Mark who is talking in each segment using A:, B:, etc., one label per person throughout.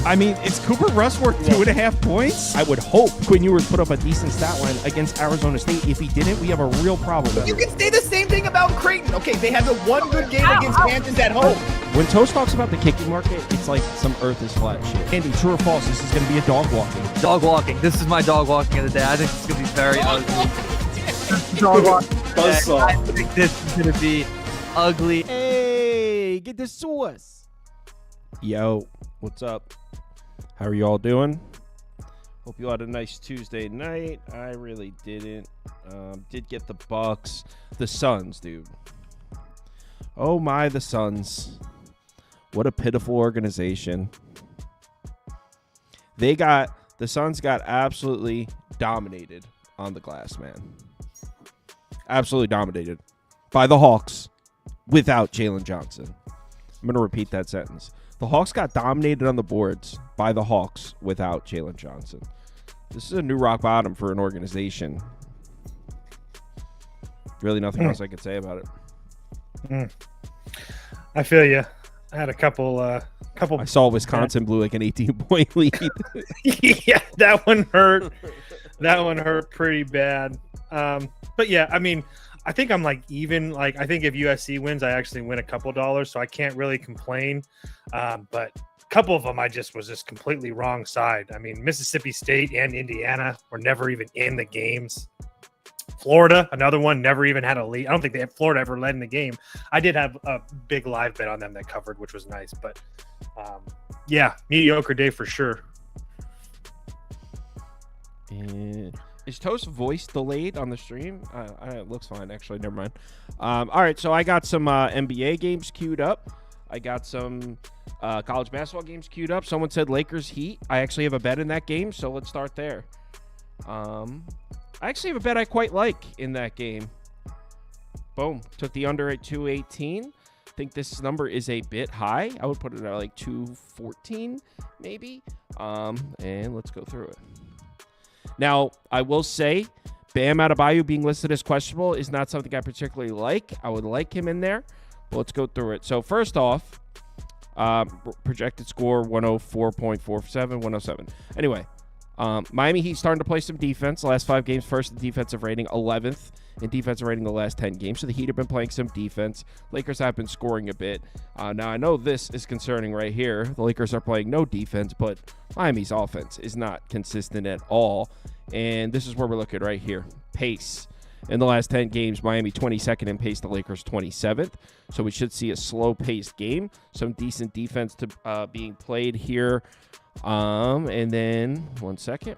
A: I mean, is Cooper Rush worth 2.5 points? I would hope Quinn Ewers put up a decent stat line against Arizona State. If he didn't, we have a real problem.
B: You can say the same thing about Creighton. Okay, they had the one good game against Kansas at home.
A: When Toast talks about the kicking market, it's like some earth is flat shit. Andy, true or false, this is going to be a dog walking.
C: Dog walking. This is my dog walking of the day. I think it's going to be very ugly. Dog walking. I think this is going to be ugly.
A: Hey, get the sauce. Yo, what's up? How are you all doing? Hope you had a nice Tuesday night. I really didn't. Did get the Bucks. The Suns, dude. Oh my, the Suns. What a pitiful organization. The Suns got absolutely dominated on the glass, man. Absolutely dominated by the Hawks without Jalen Johnson. I'm going to repeat that sentence. The Hawks got dominated on the boards by the Hawks without Jalen Johnson. This is a new rock bottom for an organization. Really nothing else I could say about it.
D: I feel you. I had a couple. I
A: saw Wisconsin blew like an 18-point lead.
D: Yeah, that one hurt. That one hurt pretty bad. But yeah, I mean, I think I'm like even. Like I think if USC wins, I actually win a couple dollars, so I can't really complain. But a couple of them, I just was just completely wrong side. I mean, Mississippi State and Indiana were never even in the games. Florida, another one, never even had a lead. I don't think Florida ever led in the game. I did have a big live bet on them that covered, which was nice. But yeah, mediocre day for sure.
A: Is Toast's voice delayed on the stream? It looks fine, actually. Never mind. All right, so I got some NBA games queued up. I got some college basketball games queued up. Someone said Lakers Heat. I actually have a bet in that game, so let's start there. I actually have a bet I quite like in that game. Boom. Took the under at 218. I think this number is a bit high. I would put it at like 214 maybe. And let's go through it. Now, I will say Bam Adebayo being listed as questionable is not something I particularly like. I would like him in there, but let's go through it. So first off, projected score 104.47, 107. Anyway, Miami Heat starting to play some defense. The last 5 games, first in defensive rating, 11th in defensive rating the last 10 games. So the Heat have been playing some defense. Lakers have been scoring a bit. Now, I know this is concerning right here. The Lakers are playing no defense, but Miami's offense is not consistent at all. And this is where we're looking right here. Pace. In the last 10 games, Miami 22nd in pace, the Lakers 27th. So we should see a slow-paced game. Some decent defense to being played here. And then, one second.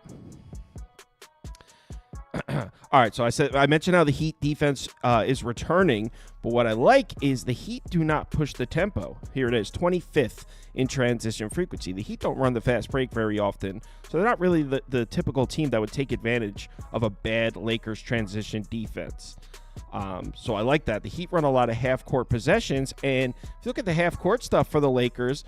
A: All right, so I mentioned how the Heat defense is returning, but what I like is the Heat do not push the tempo. Here it is, 25th in transition frequency. The Heat don't run the fast break very often, so they're not really the typical team that would take advantage of a bad Lakers transition defense. So I like that. The Heat run a lot of half-court possessions, and if you look at the half-court stuff for the Lakers,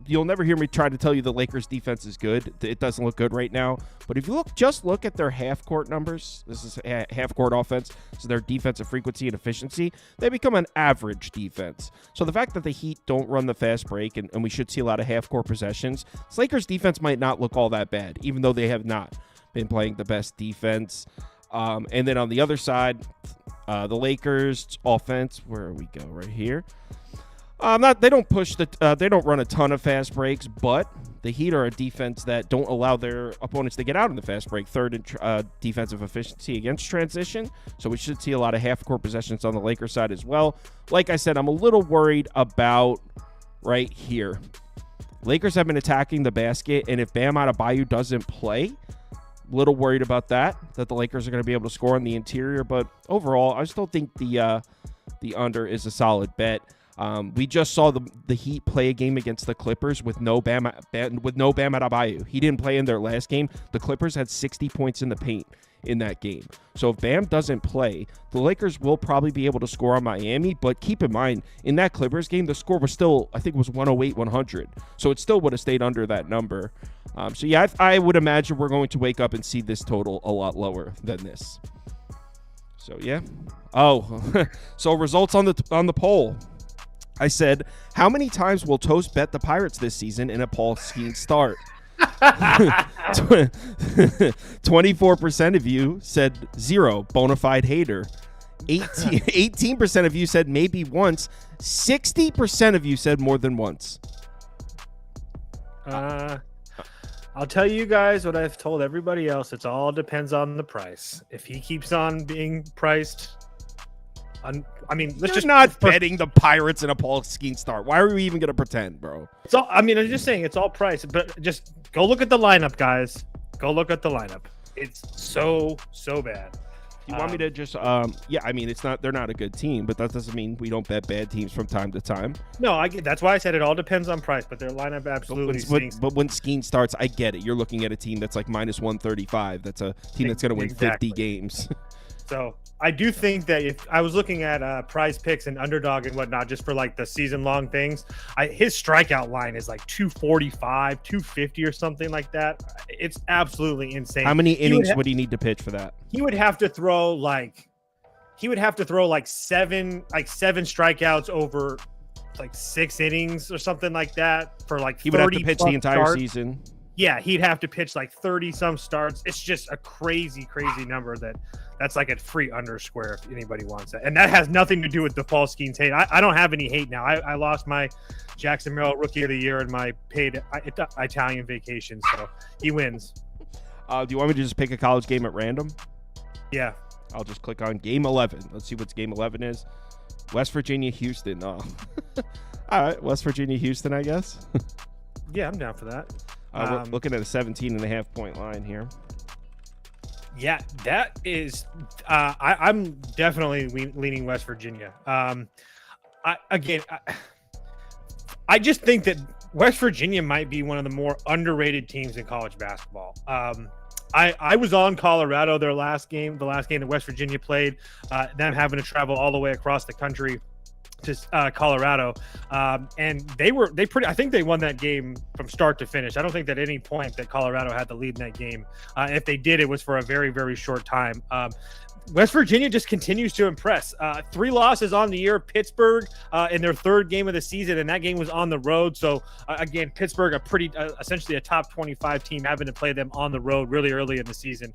A: you'll never hear me try to tell you the Lakers defense is good. It doesn't look good right now, but if you just look at their half-court numbers, this is half-court offense, so their defensive frequency and efficiency, they become an average defense. So the fact that the Heat don't run the fast break, and we should see a lot of half-court possessions, this Lakers defense might not look all that bad, even though they have not been playing the best defense. And then on the other side, the Lakers offense, where we go right here. They don't run a ton of fast breaks, but the Heat are a defense that don't allow their opponents to get out in the fast break. Third in defensive efficiency against transition. So we should see a lot of half-court possessions on the Lakers side as well. Like I said, I'm a little worried about right here. Lakers have been attacking the basket, and if Bam Adebayo doesn't play, little worried about that the Lakers are going to be able to score on the interior, but overall, I still think the under is a solid bet. We just saw the Heat play a game against the Clippers with no Bam Adebayo. He didn't play in their last game. The Clippers had 60 points in the paint in that game. So if Bam doesn't play, the Lakers will probably be able to score on Miami, but keep in mind, in that Clippers game, the score was still, I think it was 108-100. So it still would have stayed under that number. So yeah, I would imagine we're going to wake up and see this total a lot lower than this. So yeah. Oh, so results on the poll. I said, how many times will Toast bet the Pirates this season in a Paul Skeens start? 24% of you said 0, bona fide hater. 18% of you said maybe once. 60% of you said more than once.
D: I'll tell you guys what I've told everybody else. It all depends on the price. If he keeps on being priced, let's just
A: not betting the Pirates in a Paul Skeens start. Why are we even going to pretend, bro?
D: I'm just saying it's all price. But just go look at the lineup, guys. Go look at the lineup. It's so bad.
A: You want me to just it's not, they're not a good team, but that doesn't mean we don't bet bad teams from time to time.
D: No, that's why I said it all depends on price, but their lineup absolutely stinks.
A: But when Skeen starts, I get it. You're looking at a team that's like minus 135. That's a team that's going to win 50 games.
D: So I do think that if I was looking at prize picks and underdog and whatnot, just for like the season long things, his strikeout line is like 245, 250 or something like that. It's absolutely insane.
A: How many innings would he need to pitch for that?
D: He would have to throw like seven strikeouts over like 6 innings or something like that for like
A: he would have to pitch the entire season.
D: Yeah, he'd have to pitch like 30 some starts. It's just a crazy number that's like a free undersquare if anybody wants it. And that has nothing to do with the Paul Skeens hate. I don't have any hate now. I lost my Jackson Merrill Rookie of the Year and my paid Italian vacation, so he wins.
A: Do you want me to just pick a college game at random?
D: Yeah.
A: I'll just click on Game 11. Let's see what Game 11 is. West Virginia, Houston. Oh. All right, West Virginia, Houston, I guess.
D: Yeah, I'm down for that.
A: We're looking at a 17.5-point line here.
D: Yeah, that is. I'm definitely leaning West Virginia. I just think that West Virginia might be one of the more underrated teams in college basketball. I was on Colorado the last game that West Virginia played. Them having to travel all the way across the country to Colorado, and I think they won that game from start to finish. I don't think that at any point that Colorado had the lead in that game. If they did, it was for a very, very short time. West Virginia just continues to impress. 3 losses on the year. Pittsburgh in their 3rd game of the season, and that game was on the road. So again, Pittsburgh, a pretty essentially a top 25 team, having to play them on the road really early in the season.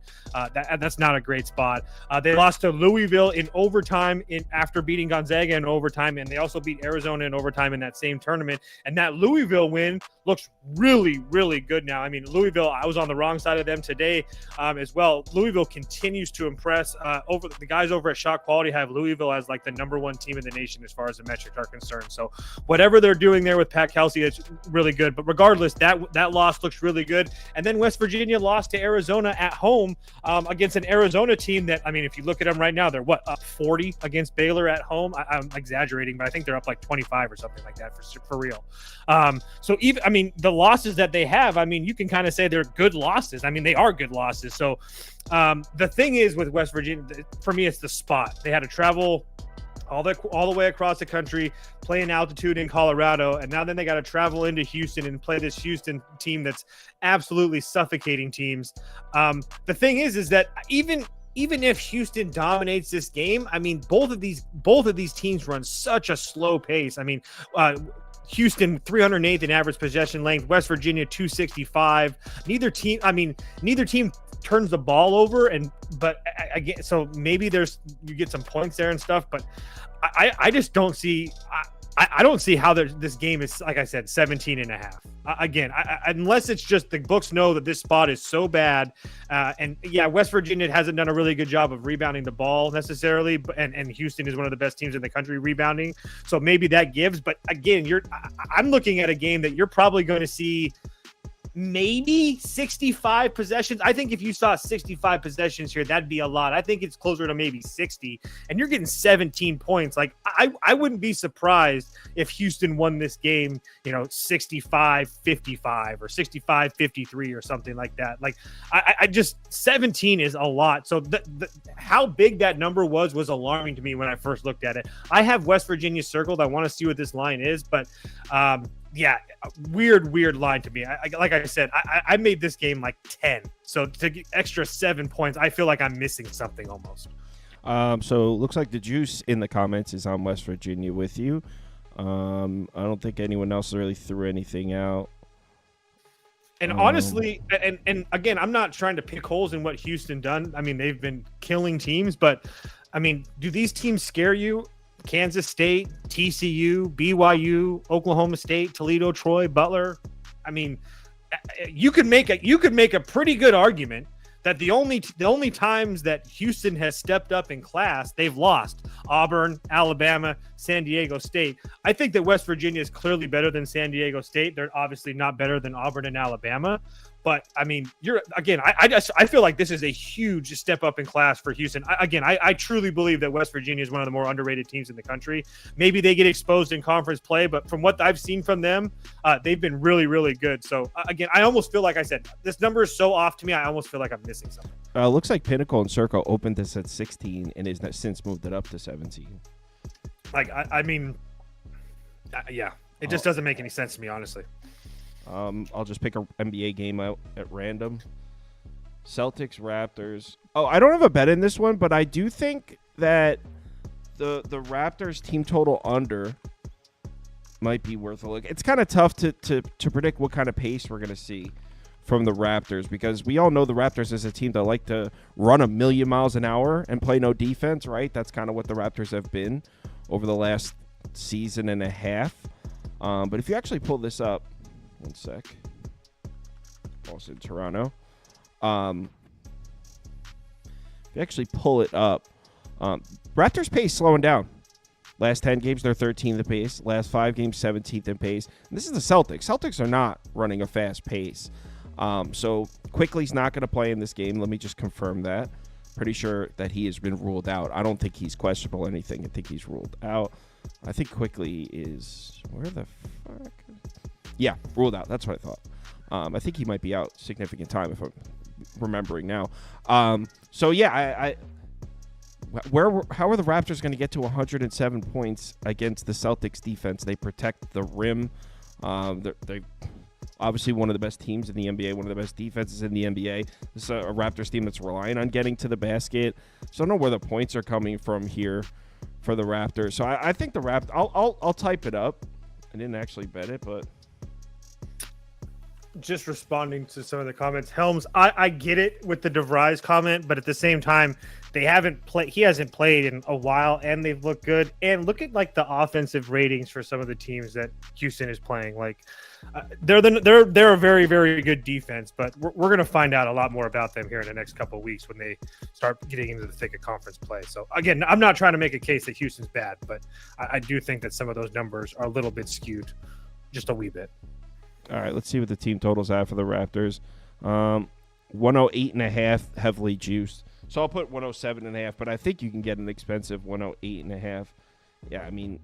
D: That's not a great spot. They lost to Louisville in overtime after beating Gonzaga in overtime, and they also beat Arizona in overtime in that same tournament. And that Louisville win looks really, really good now. I mean, Louisville, I was on the wrong side of them today as well. Louisville continues to impress. Over the guys over at Shot Quality have Louisville as like the #1 team in the nation as far as the metrics are concerned. So whatever they're doing there with Pat Kelsey, it's really good. But regardless, that loss looks really good. And then West Virginia lost to Arizona at home against an Arizona team that, I mean, if you look at them right now, they're up 40 against Baylor at home. I'm exaggerating, but I think they're up like 25 or something like that for real. So even, I mean, the losses that they have, I mean, you can kind of say they're good losses. I mean, they are good losses. So the thing is with West Virginia, for me, it's the spot. They had to travel all the way across the country, play in altitude in Colorado, and now then they got to travel into Houston and play this Houston team that's absolutely suffocating teams. The thing is that even if Houston dominates this game, I mean, both of these teams run such a slow pace. I mean, Houston 308th in average possession length, West Virginia 265. Neither team turns the ball over, but again, so maybe you get some points there and stuff, but I just don't see. I don't see how this game is, like I said, 17.5. Again, unless it's just the books know that this spot is so bad. And yeah, West Virginia hasn't done a really good job of rebounding the ball necessarily. And Houston is one of the best teams in the country rebounding. So maybe that gives. But again, I'm looking at a game that you're probably going to see maybe 65 possessions. I think if you saw 65 possessions here, that'd be a lot. I think it's closer to maybe 60, and you're getting 17 points. Like I wouldn't be surprised if Houston won this game, 65-55 or 65-53 or something like that. Like I just 17 is a lot. So how big that number was alarming to me when I first looked at it. I have West Virginia circled. I want to see what this line is, but yeah, weird line to me. Like I said, I made this game like 10. So to get extra 7 points, I feel like I'm missing something almost.
A: So it looks like the juice in the comments is on West Virginia with you. I don't think anyone else really threw anything out.
D: And honestly, and again, I'm not trying to pick holes in what Houston done. I mean, they've been killing teams, but I mean, do these teams scare you? Kansas State, TCU, BYU, Oklahoma State, Toledo, Troy, Butler. I mean, you could make a pretty good argument that the only times that Houston has stepped up in class, they've lost. Auburn, Alabama, San Diego State. I think that West Virginia is clearly better than San Diego State. They're obviously not better than Auburn and Alabama. But I mean, I feel like this is a huge step up in class for Houston. I truly believe that West Virginia is one of the more underrated teams in the country. Maybe they get exposed in conference play, but from what I've seen from them, they've been really, really good. So again, I almost feel like I said, this number is so off to me. I almost feel like I'm missing something.
A: Looks like Pinnacle and Circle opened this at 16 and has since moved it up to 17.
D: Like, yeah, it just doesn't make any sense to me, honestly.
A: I'll just pick an NBA game out at random. Celtics Raptors. Oh, I don't have a bet in this one, but I do think that the Raptors team total under might be worth a look. It's kind of tough to predict what kind of pace we're going to see from the Raptors, because we all know the Raptors is a team that like to run a million miles an hour and play no defense, right? That's kind of what the Raptors have been over the last season and a half. But if you actually pull this up, one sec. Also in Toronto. If you actually pull it up, Raptors pace slowing down. Last 10 games, they're 13th in pace. Last 5 games, 17th in pace. And this is the Celtics. Celtics are not running a fast pace. So Quickly's not going to play in this game. Let me just confirm that. Pretty sure that he has been ruled out. I don't think he's questionable or anything. I think he's ruled out. I think Quickly is... Where the fuck... Yeah, ruled out. That's what I thought. I think he might be out significant time if I'm remembering now. So yeah, how are the Raptors going to get to 107 points against the Celtics defense? They protect the rim. They obviously one of the best teams in the NBA, one of the best defenses in the NBA. This is a Raptors team that's relying on getting to the basket. So I don't know where the points are coming from here for the Raptors. So I think the Raptors. I'll type it up. I didn't actually bet it, but.
D: Just responding to some of the comments, Helms, I get it with the DeVries comment, but at the same time, he hasn't played in a while, and they've looked good. And look at like the offensive ratings for some of the teams that Houston is playing. Like they're a very, very good defense, but we're going to find out a lot more about them here in the next couple of weeks when they start getting into the thick of conference play. So again, I'm not trying to make a case that Houston's bad, but I do think that some of those numbers are a little bit skewed, just a wee bit.
A: All right, let's see what the team totals are for the Raptors. 108.5, heavily juiced. So I'll put 107.5, but I think you can get an expensive 108.5. Yeah, I mean,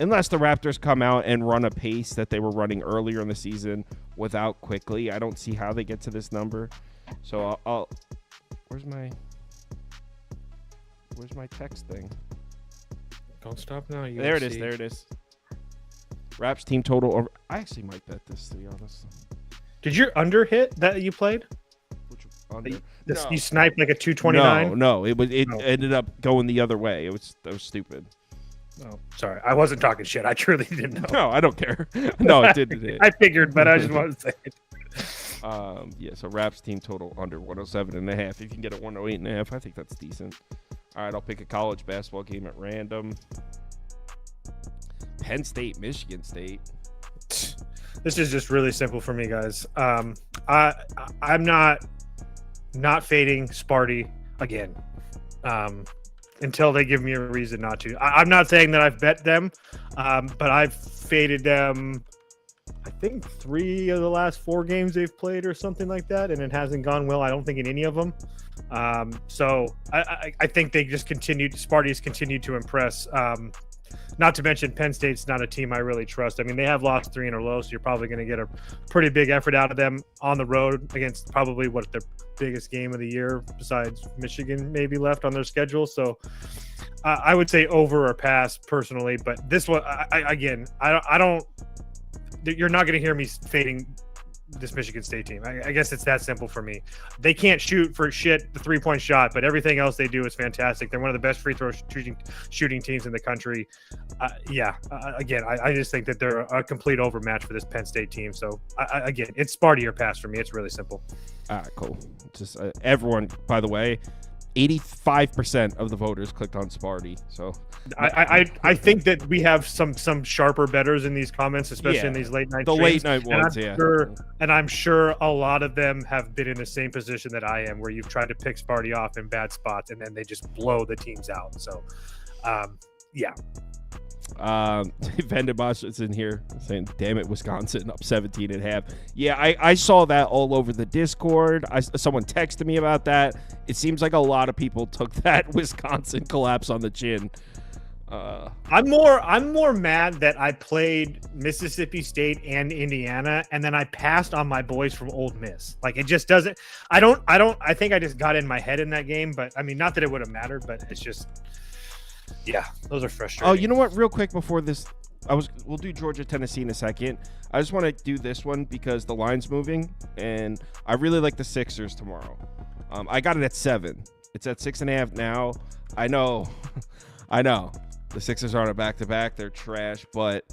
A: unless the Raptors come out and run a pace that they were running earlier in the season without Quickly, I don't see how they get to this number. So I'll where's my text thing?
D: Don't stop now.
A: There it is. Raps team total over. I actually might bet this, to be honest.
D: Did your under hit that you played?
A: Which under?
D: No. You sniped like a 229?
A: No. It ended up going the other way. That was stupid.
D: Oh, sorry. I wasn't talking shit. I truly didn't know.
A: No, I don't care. No, it didn't hit.
D: I figured, but I just wanted to say it.
A: Yeah, so Raps team total under 107.5. If you can get a 108.5, I think that's decent. All right, I'll pick a college basketball game at random. Penn State, Michigan State.
D: This is just really simple for me, guys. I'm not fading Sparty again until they give me a reason not to. I'm not saying that I've bet them, but I've faded them, I think 3 of the last 4 games they've played or something like that, and it hasn't gone well, I don't think, in any of them. So I think they just Sparty's continued to impress. Not to mention Penn State's not a team I really trust. I mean, they have lost 3 in a row, so you're probably going to get a pretty big effort out of them on the road against probably their biggest game of the year besides Michigan maybe left on their schedule. So I would say over or pass personally, but this one, I don't. You're not going to hear me fading this Michigan State team. I guess it's that simple for me. They can't shoot for shit the 3-point shot, but everything else they do is fantastic. They're one of the best free throw shooting teams in the country. Again, I just think that they're a complete overmatch for this Penn State team. So again, it's Sparty or pass for me. It's really simple.
A: All right, cool. Just everyone, by the way, 85% of the voters clicked on Sparty. So
D: I think that we have some sharper bettors in these comments, especially in these late night
A: late night ones.
D: And I'm sure a lot of them have been in the same position that I am, where you've tried to pick Sparty off in bad spots and then they just blow the teams out. So yeah.
A: Vanderbilt is in here saying, damn it, Wisconsin up 17 and a half. Yeah, I saw that all over the Discord. Someone texted me about that. It seems like a lot of people took that Wisconsin collapse on the chin.
D: I'm more mad that I played Mississippi State and Indiana, and then I passed on my boys from Ole Miss. Like, it just doesn't. I think I just got in my head in that game, but I mean, not that it would have mattered, but it's just. Yeah, those are frustrating.
A: Oh, you know what? Real quick before this, we'll do Georgia, Tennessee in a second. I just want to do this one because the line's moving, and I really like the Sixers tomorrow. I got it at 7. It's at 6.5 now. I know, the Sixers are on a back-to-back. They're trash, but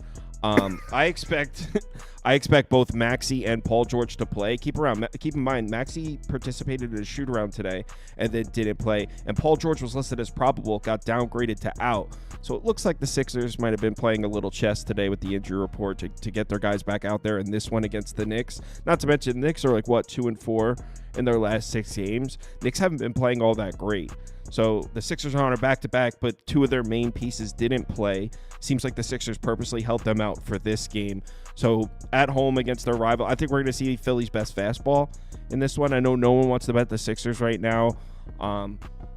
A: I expect both Maxey and Paul George to play. Keep in mind, Maxey participated in a shoot-around today and then didn't play. And Paul George was listed as probable, got downgraded to out. So it looks like the Sixers might have been playing a little chess today with the injury report to get their guys back out there in this one against the Knicks. Not to mention, the Knicks are like, 2-4 in their last 6 games. Knicks haven't been playing all that great. So the Sixers are on a back-to-back, but 2 of their main pieces didn't play. Seems like the Sixers purposely helped them out for this game. So at home against their rival, I think we're going to see Philly's best fastball in this one. I know no one wants to bet the Sixers right now,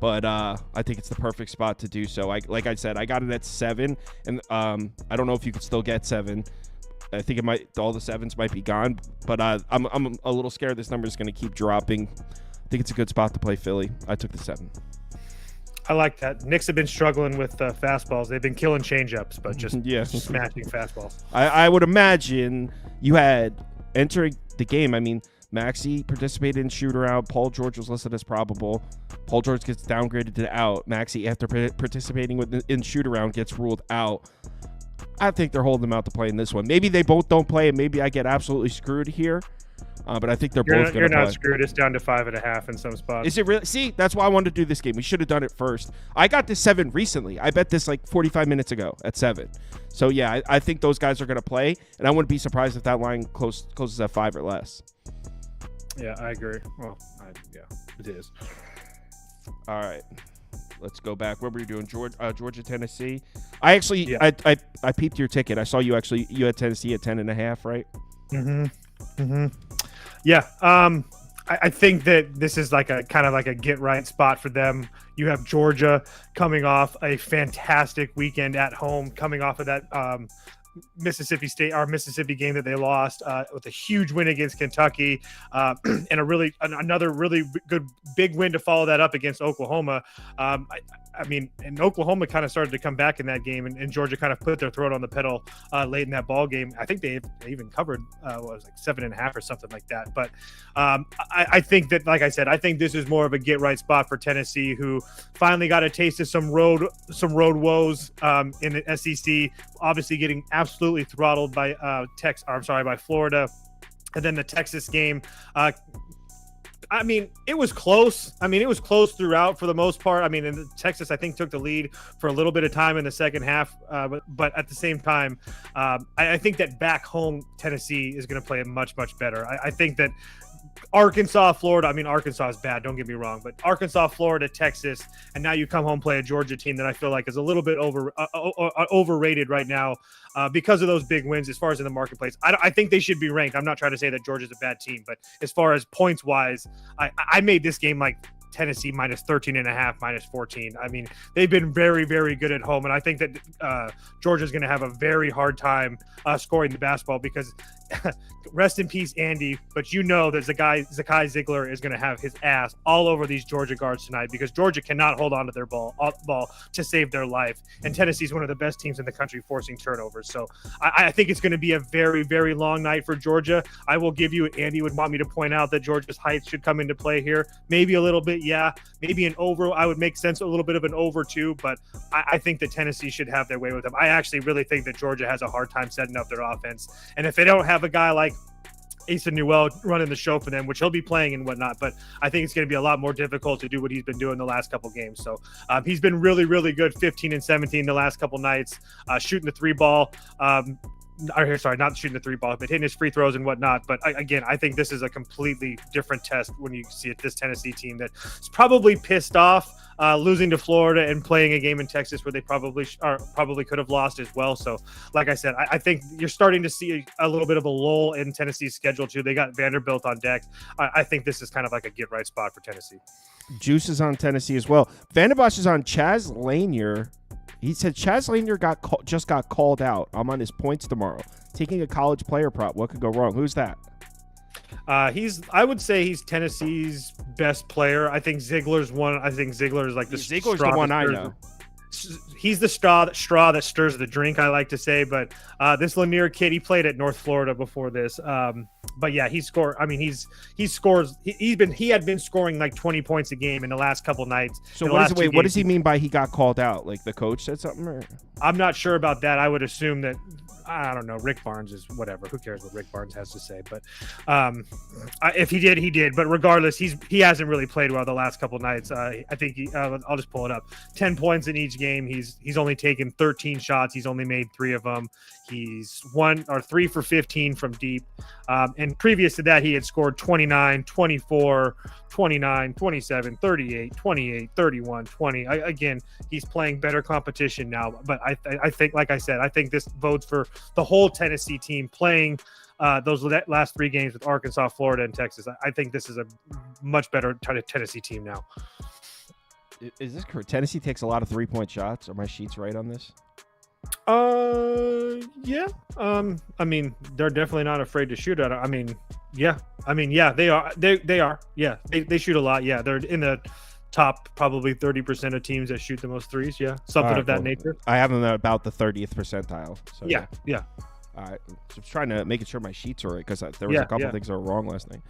A: but I think it's the perfect spot to do so. Like I said, I got it at 7, and I don't know if you could still get 7. I think all the 7s might be gone, but I'm a little scared this number is going to keep dropping. I think it's a good spot to play Philly. I took the 7.
D: I like that. Knicks have been struggling with fastballs. They've been killing changeups, but just smashing fastballs.
A: I would imagine you had entering the game. I mean, Maxey participated in shoot-around. Paul George was listed as probable. Paul George gets downgraded to out. Maxey, after participating in shoot-around, gets ruled out. I think they're holding them out to play in this one. Maybe they both don't play, and maybe I get absolutely screwed here. But I think they're both going to play.
D: You're not screwed. It's down to 5.5 in some spots.
A: Is it really? See, that's why I wanted to do this game. We should have done it first. I got this 7 recently. I bet this like 45 minutes ago at 7. So, yeah, I think those guys are going to play, and I wouldn't be surprised if that line closes at 5 or less.
D: Yeah, I agree. Well, it is.
A: All right. Let's go back. What were you doing? Georgia, Tennessee? I actually, I peeped your ticket. I saw you had Tennessee at 10.5, right?
D: Mm-hmm. Yeah. I think that this is like a kind of like a get right spot for them. You have Georgia coming off a fantastic weekend at home, coming off of that Mississippi game that they lost with a huge win against Kentucky and another really good big win to follow that up against Oklahoma. I mean, and Oklahoma kind of started to come back in that game, and Georgia kind of put their throat on the pedal late in that ball game. I think they even covered what was like 7.5 or something like that. But I think that, like I said, I think this is more of a get right spot for Tennessee, who finally got a taste of some road woes in the SEC. Obviously, getting absolutely throttled by by Florida, and then the Texas game. I mean, it was close. It was close throughout for the most part. I mean, in Texas, I think, took the lead for a little bit of time in the second half. But at the same time, I think that back home, Tennessee is going to play it much, much better. I think that Arkansas, Florida, Arkansas is bad, don't get me wrong, but Arkansas, Florida, Texas, and now you come home play a Georgia team that I feel like is a little bit overrated right now because of those big wins as far as in the marketplace. I think they should be ranked. I'm not trying to say that Georgia's a bad team, but as far as points wise, I made this game like Tennessee minus 13.5, minus 14. They've been very, very good at home, and I think that Georgia's going to have a very hard time scoring the basketball because rest in peace, Andy. But you know that Zakai Ziegler is going to have his ass all over these Georgia guards tonight because Georgia cannot hold on to their ball to save their life. And Tennessee's one of the best teams in the country forcing turnovers. So I think it's going to be a very, very long night for Georgia. I will give you, Andy would want me to point out that Georgia's height should come into play here. Maybe a little bit, yeah. Maybe an over. I would make sense a little bit of an over too, but I think that Tennessee should have their way with them. I actually really think that Georgia has a hard time setting up their offense. And if they don't have a guy like Asa Newell running the show for them, which he'll be playing and whatnot, but I think it's going to be a lot more difficult to do what he's been doing the last couple games. So he's been really, really good, 15 and 17 the last couple nights, shooting the three ball. Sorry, not shooting the three ball, but hitting his free throws and whatnot. But again, I think this is a completely different test when you see this Tennessee team that's probably pissed off losing to Florida and playing a game in Texas where they probably could have lost as well. So, like I said, I think you're starting to see a little bit of a lull in Tennessee's schedule too. They got Vanderbilt on deck. I think this is kind of like a get right spot for Tennessee.
A: Juice is on Tennessee as well. Vanderbilt is on Chaz Lanier. He said Chaz Lanier just got called out. I'm on his points tomorrow. Taking a college player prop. What could go wrong? Who's that?
D: I would say he's Tennessee's best player. I think Ziegler's one. I think Ziegler is like
A: Ziegler's the one I know.
D: He's the straw that stirs the drink, I like to say. But this Lanier kid, he played at North Florida before this. But yeah, he scored. I mean, he had been scoring like 20 points a game in the last couple nights.
A: So what does he mean by he got called out? Like the coach said something? Or?
D: I'm not sure about that. I would assume that. I don't know. Rick Barnes is whatever. Who cares what Rick Barnes has to say? But if he did, he did. But regardless, he hasn't really played well the last couple nights. I think I'll just pull it up. 10 points in each game. He's only taken 13 shots. He's only made 3 of them. He's 3 for 15 from deep. And previous to that, he had scored 29, 24, 29, 27, 38, 28, 31, 20. Again, he's playing better competition now. But I think, like I said, I think this bodes for the whole Tennessee team playing those last 3 games with Arkansas, Florida, and Texas. I think this is a much better Tennessee team now.
A: Is this correct? Tennessee takes a lot of 3-point shots. Are my sheets right on this?
D: Yeah. I mean, they're definitely not afraid to shoot at it. Yeah, they are. They are. Yeah, they shoot a lot. Yeah, they're in the top probably 30% of teams that shoot the most threes. Yeah, something of that nature.
A: I have them at about the 30th percentile. So
D: yeah.
A: All right, so I'm trying to make sure my sheets are right because there was a couple things that were wrong last night.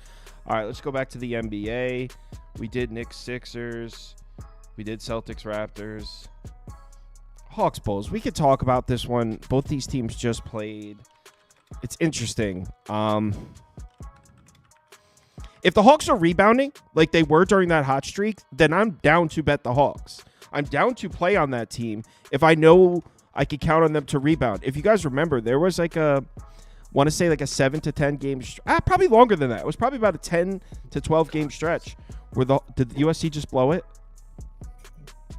A: All right, let's go back to the NBA. We did Knicks Sixers. We did Celtics Raptors. Hawks Bulls. We could talk about this one. Both these teams just played. It's interesting. If the Hawks are rebounding like they were during that hot streak, then I'm down to bet the Hawks. I'm down to play on that team if I know I could count on them to rebound. If you guys remember, there was like a 7 to 10 game, probably longer than that. It was probably about a 10 to 12 game stretch where did the USC just blow it?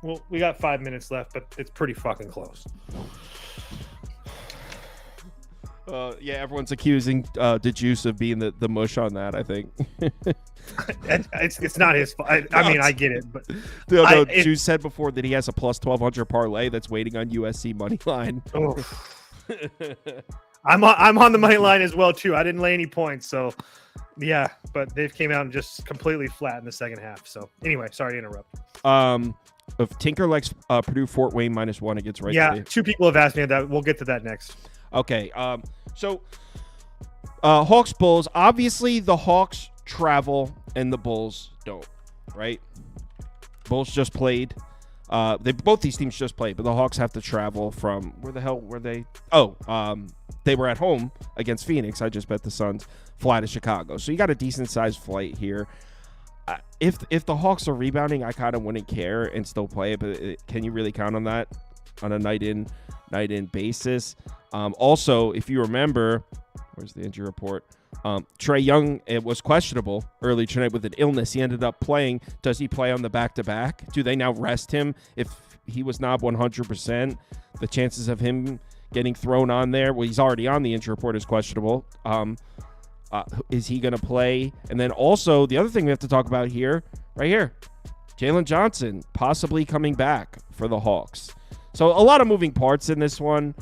D: Well, we got 5 minutes left, but it's pretty fucking close.
A: Yeah, everyone's accusing the Juice of being the mush on that, I think.
D: It's not his fault. I mean, I get it, but
A: Juice said before that he has a plus 1,200 parlay that's waiting on USC money line.
D: Oh. I'm on the money line as well too. I didn't lay any points, so yeah, but they came out and just completely flat in the second half. So anyway, sorry to interrupt.
A: If Tinker likes Purdue Fort Wayne -1 against Rice
D: Yeah,
A: City.
D: 2 people have asked me that. We'll get to that next.
A: Okay. So Hawks Bulls. Obviously, the Hawks travel and the Bulls don't. Right? Bulls just played. Both these teams just played, but the Hawks have to travel from where the hell were they? They were at home against Phoenix. I just bet the Suns fly to Chicago. So you got a decent sized flight here. If the Hawks are rebounding, I kind of wouldn't care and still play it, but can you really count on that on a night in basis? Also, if you remember, where's the injury report? Trae Young, it was questionable early tonight with an illness. He ended up playing. Does he play on the back-to-back? Do they now rest him if he was not 100%? The chances of him getting thrown on there, well, he's already on the injury report, is questionable. Is he going to play? And then also, the other thing we have to talk about right here, Jalen Johnson possibly coming back for the Hawks. So a lot of moving parts in this one.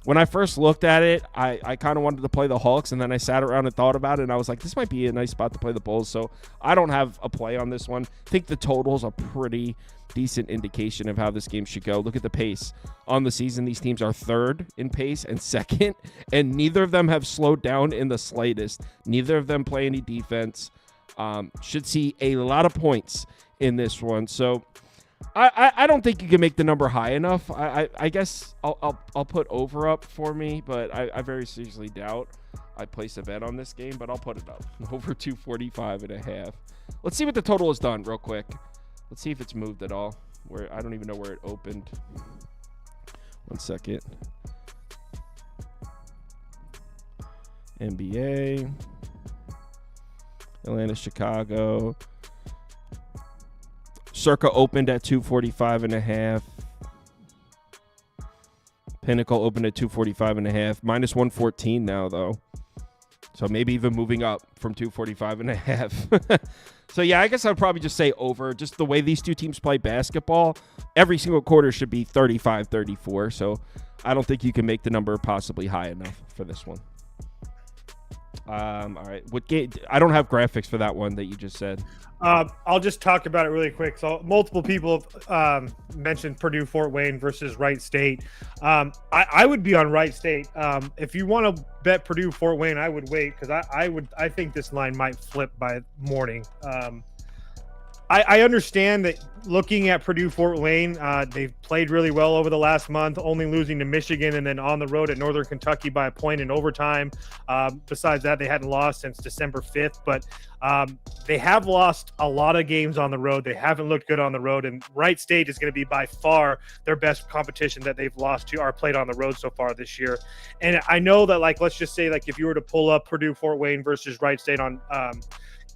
A: when I first looked at it, I kind of wanted to play the Hawks, and then I sat around and thought about it, and I was like, this might be a nice spot to play the Bulls. So I don't have a play on this one. I think the total's a pretty decent indication of how this game should go. Look at the pace. On the season, these teams are third in pace and second, and neither of them have slowed down in the slightest. Neither of them play any defense. Should see a lot of points in this one. So I don't think you can make the number high enough. I guess I'll put over up for me, but I very seriously doubt I place a bet on this game, but I'll put it up. Over 245.5. Let's see what the total has done real quick. Let's see if it's moved at all. Where I don't even know where it opened. 1 second. NBA. Atlanta, Chicago. Circa opened at 245.5. Pinnacle opened at 245.5. Minus 114 now, though. So maybe even moving up from 245.5. So, yeah, I guess I'd probably just say over. Just the way these two teams play basketball, every single quarter should be 35-34. So I don't think you can make the number possibly high enough for this one. All right. What game? I don't have graphics for that one that you just said.
D: I'll just talk about it really quick. So multiple people have mentioned Purdue Fort Wayne versus Wright State. I would be on Wright State. If you want to bet Purdue Fort Wayne, I would wait because I think this line might flip by morning. I understand that looking at Purdue Fort Wayne, they've played really well over the last month, only losing to Michigan and then on the road at Northern Kentucky by a point in overtime. Besides that, they hadn't lost since December 5th, but they have lost a lot of games on the road. They haven't looked good on the road, and Wright State is going to be by far their best competition that they've lost to or played on the road so far this year. And I know that, like, let's just say, like, if you were to pull up Purdue Fort Wayne versus Wright State on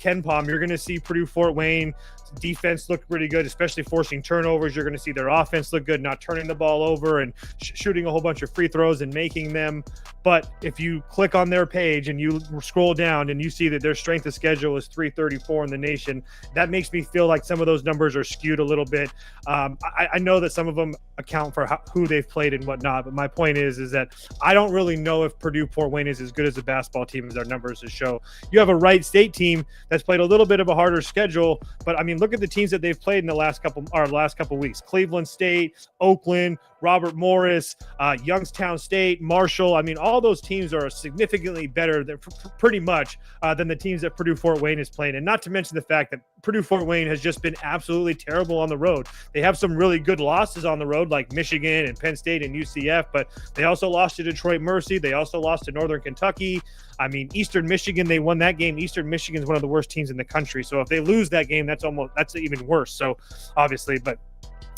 D: KenPom, you're going to see Purdue Fort Wayne defense look pretty good, especially forcing turnovers. You're going to see their offense look good, not turning the ball over and shooting a whole bunch of free throws and making them. But if you click on their page and you scroll down and you see that their strength of schedule is 334 in the nation, that makes me feel like some of those numbers are skewed a little bit. I know that some of them account for who they've played and whatnot, but my point is that I don't really know if Purdue Fort Wayne is as good as a basketball team as their numbers show. You have a Wright State team that's played a little bit of a harder schedule, but I mean, look at the teams that they've played in the last couple weeks. Cleveland State, Oakland, Robert Morris, Youngstown State, Marshall. I mean, all those teams are significantly better than pretty much than the teams that Purdue Fort Wayne is playing. And not to mention the fact that Purdue Fort Wayne has just been absolutely terrible on the road. They have some really good losses on the road, like Michigan and Penn State and UCF, but they also lost to Detroit Mercy. They also lost to Northern Kentucky. I mean, Eastern Michigan, they won that game. Eastern Michigan is one of the worst teams in the country. So if they lose that game, that's even worse. So obviously, but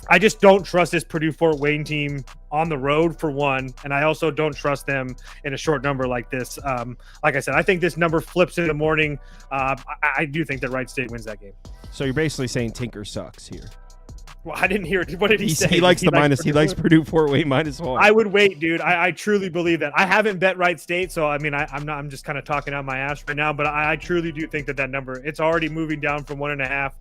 D: I just don't trust this Purdue Fort Wayne team on the road for one, and I also don't trust them in a short number like this. Like I said, I think this number flips in the morning. I do think that Wright State wins that game.
A: So you're basically saying Tinker sucks here.
D: Well, I didn't hear it. What did he say?
A: He likes the minus. He likes Purdue Fort Wayne -1.
D: I would wait, dude. I truly believe that. I haven't bet Wright State, so I mean, I'm just kind of talking out my ass right now. But I truly do think that number, it's already moving down from 1.5.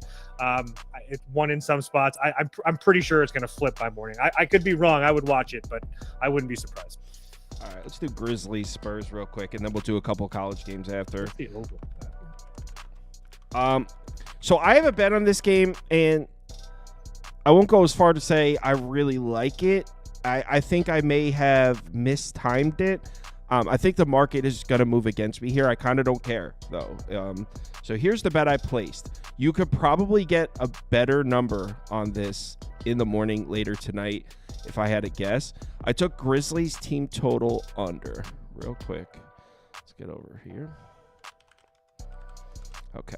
D: It's 1 in some spots. I'm pretty sure it's going to flip by morning. I could be wrong. I would watch it, but I wouldn't be surprised.
A: All right, let's do Grizzlies Spurs real quick, and then we'll do a couple college games after. So I have a bet on this game, and I won't go as far to say I really like it. I think I may have mistimed it. I think the market is going to move against me here. I kind of don't care, though. So here's the bet I placed. You could probably get a better number on this in the morning later tonight if I had to guess. I took Grizzlies team total under real quick. Let's get over here. Okay.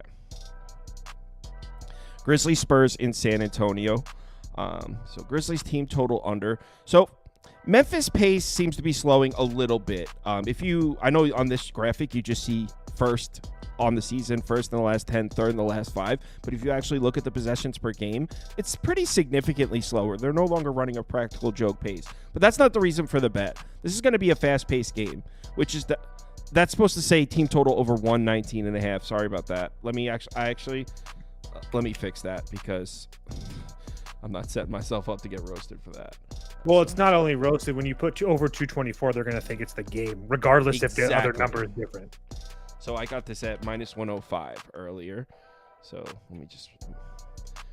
A: Grizzlies Spurs in San Antonio. So Grizzlies team total under. So Memphis pace seems to be slowing a little bit. I know on this graphic you just see first on the season, first in the last 10, third in the last 5. But if you actually look at the possessions per game, it's pretty significantly slower. They're no longer running a practical joke pace. But that's not the reason for the bet. This is going to be a fast-paced game, which is that's supposed to say team total over 119.5. Sorry about that. Let me fix that because I'm not setting myself up to get roasted for that.
D: Well, it's not only roasted. When you put over 224, they're going to think it's the game, regardless if the other number is different.
A: So I got this at minus 105 earlier. So let me just...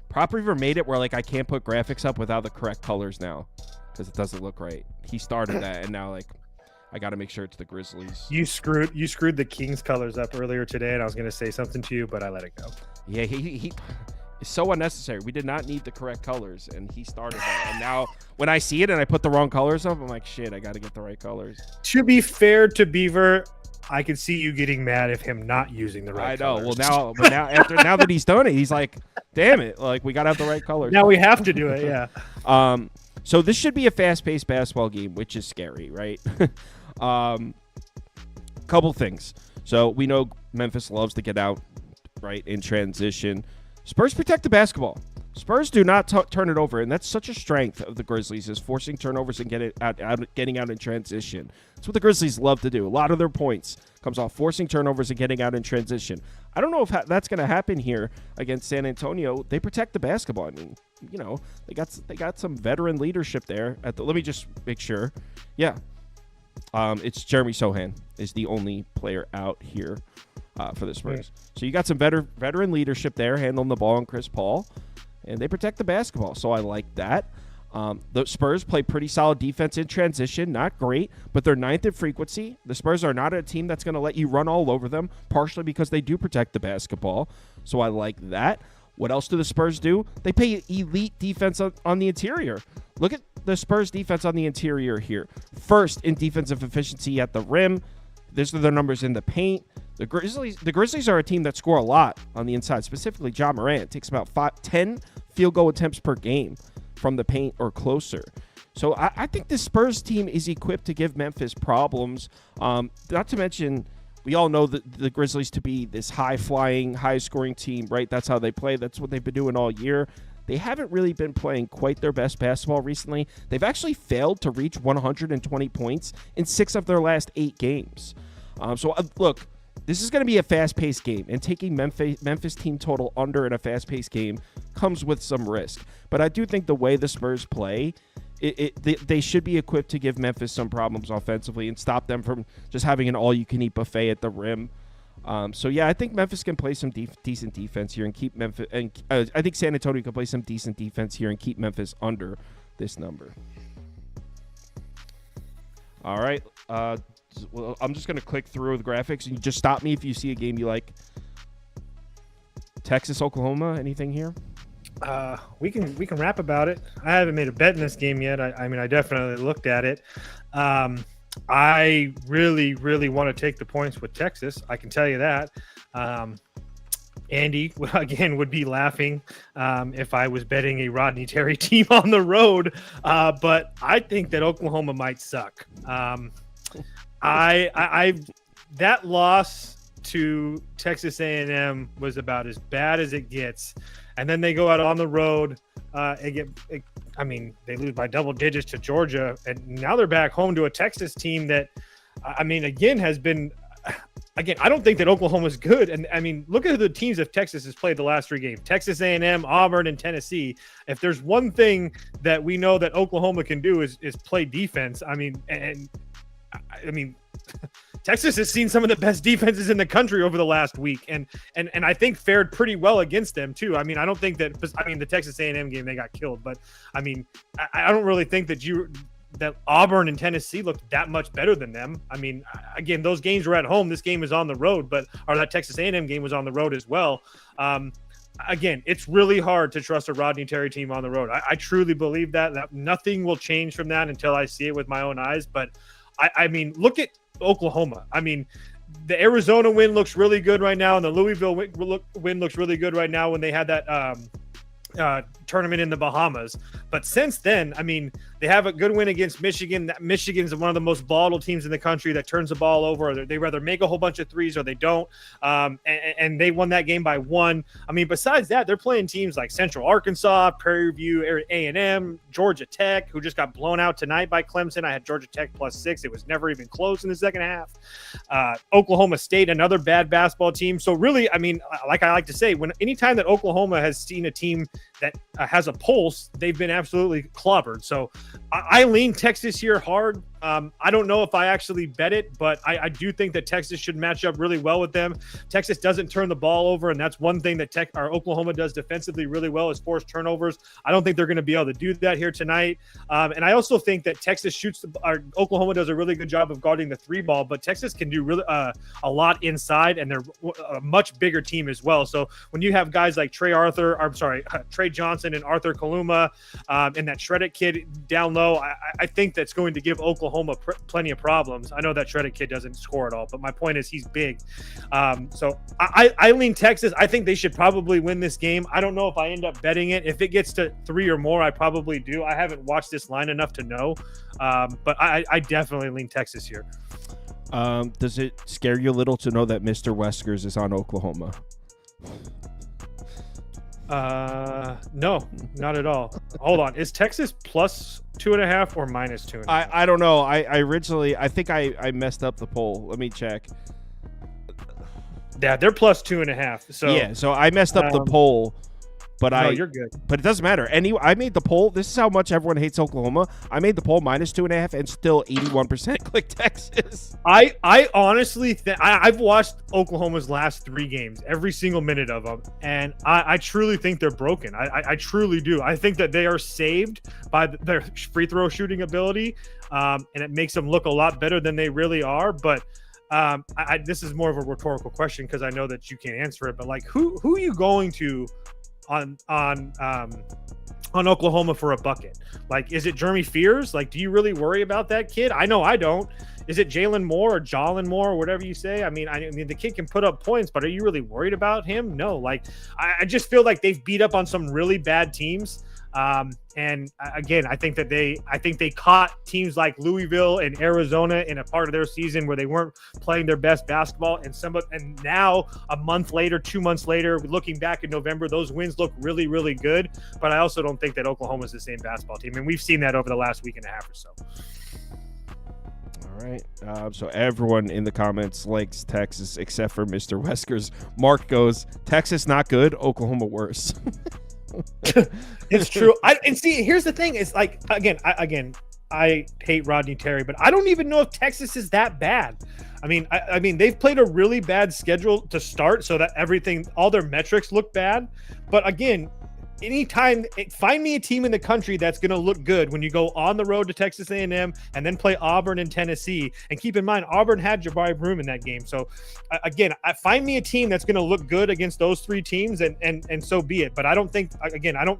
A: Prop Reaver made it where like I can't put graphics up without the correct colors now because it doesn't look right. He started that, and now like I got to make sure it's the Grizzlies.
D: You screwed the Kings colors up earlier today, and I was going to say something to you, but I let it go.
A: Yeah, he it's so unnecessary. We did not need the correct colors, and he started that. And now when I see it and I put the wrong colors up, I'm like, shit, I got to get the right colors.
D: To be fair to Beaver, I could see you getting mad if him not using the right colors.
A: Well, now that he's done it, he's like, damn it, like we gotta have the right colors.
D: Now we have to do it, yeah.
A: So this should be a fast-paced basketball game, which is scary, right? Couple things. So we know Memphis loves to get out, right, in transition. Spurs protect the basketball. Spurs do not turn it over, and that's such a strength of the Grizzlies is forcing turnovers and getting out in transition. That's what the Grizzlies love to do. A lot of their points comes off forcing turnovers and getting out in transition. I don't know if that's going to happen here against San Antonio. They protect the basketball. I mean, you know, they got some veteran leadership there. Let me just make sure. Yeah, it's Jeremy Sohan is the only player out here for the Spurs. So you got some veteran leadership there handling the ball on Chris Paul. And they protect the basketball, so I like that. The Spurs play pretty solid defense in transition, not great, but they're 9th in frequency. The Spurs are not a team that's going to let you run all over them, partially because they do protect the basketball, so I like that. What else do the Spurs do? They play elite defense on the interior. Look at the Spurs defense on the interior here. First in defensive efficiency at the rim. These are their numbers in the paint. The Grizzlies are a team that score a lot on the inside, specifically John Morant. Takes about 10 field goal attempts per game from the paint or closer. So I think the Spurs team is equipped to give Memphis problems. Not to mention, we all know the Grizzlies to be this high-flying, high-scoring team, right? That's how they play. That's what they've been doing all year. They haven't really been playing quite their best basketball recently. They've actually failed to reach 120 points in 6 of their last 8 games. Look, this is going to be a fast-paced game, and taking Memphis team total under in a fast-paced game comes with some risk. But I do think the way the Spurs play, they should be equipped to give Memphis some problems offensively and stop them from just having an all-you-can-eat buffet at the rim. I think Memphis can play some decent defense here and keep Memphis. And I think San Antonio can play some decent defense here and keep Memphis under this number. All right. Well, I'm just going to click through the graphics, and you just stop me if you see a game you like. Texas, Oklahoma, anything here?
D: We can rap about it. I haven't made a bet in this game yet. I mean, I definitely looked at it. I really, really want to take the points with Texas. I can tell you that. Andy, again, would be laughing if I was betting a Rodney Terry team on the road. But I think that Oklahoma might suck. That loss to Texas A&M was about as bad as it gets. And then they go out on the road. They lose by double digits to Georgia, and now they're back home to a Texas team that, has been. Again, I don't think that Oklahoma's good. And I mean, look at the teams that Texas has played the last 3 games: Texas A&M, Auburn, and Tennessee. If there's one thing that we know that Oklahoma can do is play defense. Texas has seen some of the best defenses in the country over the last week, and I think fared pretty well against them too. I mean, I don't think that. The Texas A&M game, they got killed, but I don't really think that Auburn and Tennessee looked that much better than them. I mean, again, those games were at home. This game is on the road, that Texas A&M game was on the road as well. Again, it's really hard to trust a Rodney Terry team on the road. I truly believe that nothing will change from that until I see it with my own eyes. But look at Oklahoma. I mean, the Arizona win looks really good right now, and the Louisville win looks really good right now when they had that tournament in the Bahamas. But since then, they have a good win against Michigan. Michigan's one of the most volatile teams in the country that turns the ball over. They rather make a whole bunch of threes or they don't. And they won that game by 1. Besides that, they're playing teams like Central Arkansas, Prairie View, A&M, Georgia Tech, who just got blown out tonight by Clemson. I had Georgia Tech +6. It was never even close in the second half. Oklahoma State, another bad basketball team. So really, like I like to say, anytime that Oklahoma has seen a team that has a pulse, they've been absolutely clobbered. So I lean Texas here hard. I don't know if I actually bet it, but I do think that Texas should match up really well with them. Texas doesn't turn the ball over, and that's one thing that Oklahoma does defensively really well is force turnovers. I don't think they're going to be able to do that here tonight. And I also think that Texas Oklahoma does a really good job of guarding the three ball, but Texas can do really a lot inside, and they're a much bigger team as well. So when you have guys like Trey Johnson and Arthur Kaluma, and that Shredded kid down low, I think that's going to give Oklahoma plenty of problems. I know that Shredded kid doesn't score at all, but my point is he's big. So I lean Texas. I think they should probably win this game. I don't know if I end up betting it. If it gets to 3 or more, I probably do. I haven't watched this line enough to know, but I definitely lean Texas here.
A: Does it scare you a little to know that Mr. Weskers is on Oklahoma?
D: No, not at all. Hold on. Is Texas plus 2.5 or minus 2.5?
A: I don't know. I originally, I think I messed up the poll. Let me check.
D: Yeah, they're plus 2.5. So
A: yeah, so I messed up the poll, but
D: no, you're good.
A: But it doesn't matter. I made the poll. This is how much everyone hates Oklahoma. I made the poll minus 2.5, and still 81% click Texas.
D: I honestly think I've watched Oklahoma's last 3 games, every single minute of them, and I truly think they're broken. I truly do. I think that they are saved by their free throw shooting ability, and it makes them look a lot better than they really are. But this is more of a rhetorical question because I know that you can't answer it. But like, who are you going to on Oklahoma for a bucket? Like, is it Jeremy Fears? Like, do you really worry about that kid? I know I don't. Is it Jalen Moore or Jalen Moore or whatever you say? I mean, the kid can put up points, but are you really worried about him? No. Like, I just feel like they've beat up on some really bad teams. And again, I think they caught teams like Louisville and Arizona in a part of their season where they weren't playing their best basketball. And now a month later, 2 months later, looking back in November, those wins look really, really good. But I also don't think that Oklahoma is the same basketball team. And we've seen that over the last week and a half or so.
A: All right. So everyone in the comments likes Texas except for Mr. Weskers. Mark goes, Texas not good, Oklahoma worse.
D: It's true. And see, here's the thing: is like I hate Rodney Terry, but I don't even know if Texas is that bad. I mean, they've played a really bad schedule to start, so that all their metrics look bad. But again, find me a team in the country that's going to look good when you go on the road to Texas A&M and then play Auburn and Tennessee. And keep in mind, Auburn had Jabari Broome in that game. So again, find me a team that's going to look good against those 3 teams, and so be it. But I don't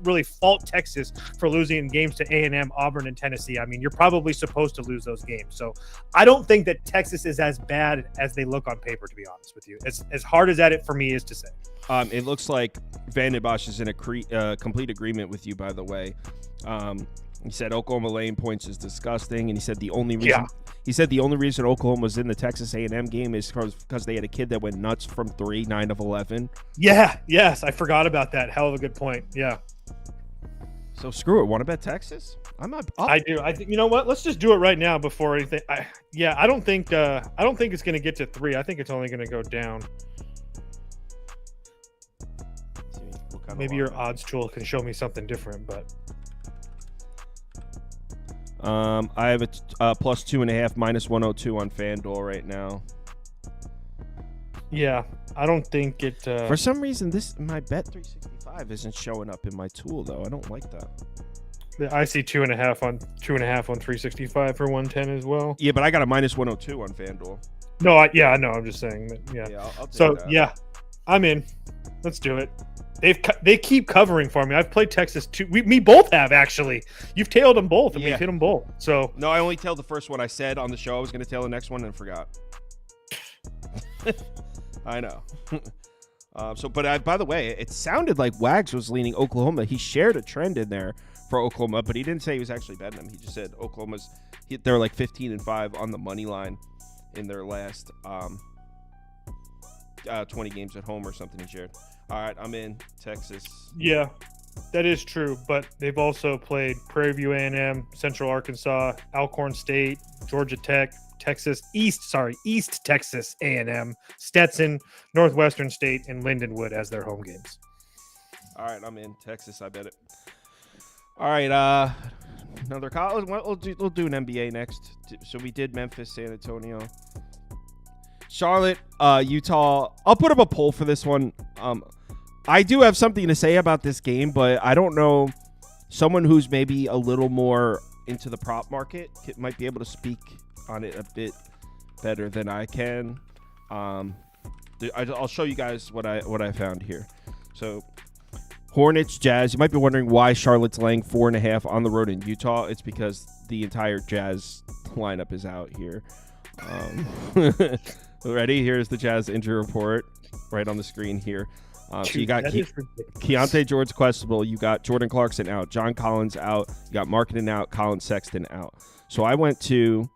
D: really fault Texas for losing games to A&M, Auburn, and Tennessee. I mean, you're probably supposed to lose those games. So I don't think that Texas is as bad as they look on paper, to be honest with you. As hard as that for me is to say.
A: It looks like Vanderbilt is in a complete agreement with you, by the way. He said Oklahoma laying points is disgusting, and he said the only reason Oklahoma was in the Texas A&M game is because they had a kid that went nuts from 3, 9 of 11.
D: Yeah, yes, I forgot about that. Hell of a good point. Yeah.
A: So screw it. Want to bet Texas?
D: I do. I think, you know what? Let's just do it right now before anything. I don't think it's going to get to 3. I think it's only going to go down. Maybe your odds tool can show me something different, but
A: I have a plus 2.5, minus 102 on FanDuel right now.
D: Yeah, I don't think it.
A: For some reason, my bet 365 isn't showing up in my tool though. I don't like that.
D: I see 2.5 on 365 for 110 as well.
A: Yeah, but I got a minus 102 on FanDuel.
D: No, I know. I'm just saying that. Yeah.
A: I'll take that.
D: Yeah, I'm in. Let's do it. They keep covering for me. I've played Texas too. We both have, actually. You've tailed them both, and we've hit them both. So
A: no, I only tailed the first one. I said on the show I was going to tail the next one and forgot. I know. But by the way, it sounded like Wags was leaning Oklahoma. He shared a trend in there for Oklahoma, but he didn't say he was actually betting them. He just said they're like 15-5 on the money line in their last 20 games at home or something he shared. All right, I'm in Texas.
D: Yeah, that is true, but they've also played Prairie View A&M, Central Arkansas, Alcorn State, Georgia Tech, East Texas A&M, Stetson, Northwestern State, and Lindenwood as their home games.
A: All right, I'm in Texas. I bet it. All right, another college. We'll do an NBA next. So we did Memphis, San Antonio, Charlotte, Utah. I'll put up a poll for this one. I do have something to say about this game, but I don't know. Someone who's maybe a little more into the prop market might be able to speak on it a bit better than I can. I'll show you guys what I found here. So Hornets Jazz. You might be wondering why Charlotte's laying 4.5 on the road in Utah. It's because the entire Jazz lineup is out here. Ready? Here's the Jazz injury report right on the screen here. So you got Keontae George questionable. You got Jordan Clarkson out. John Collins out. You got Markkanen out. Colin Sexton out. So I went to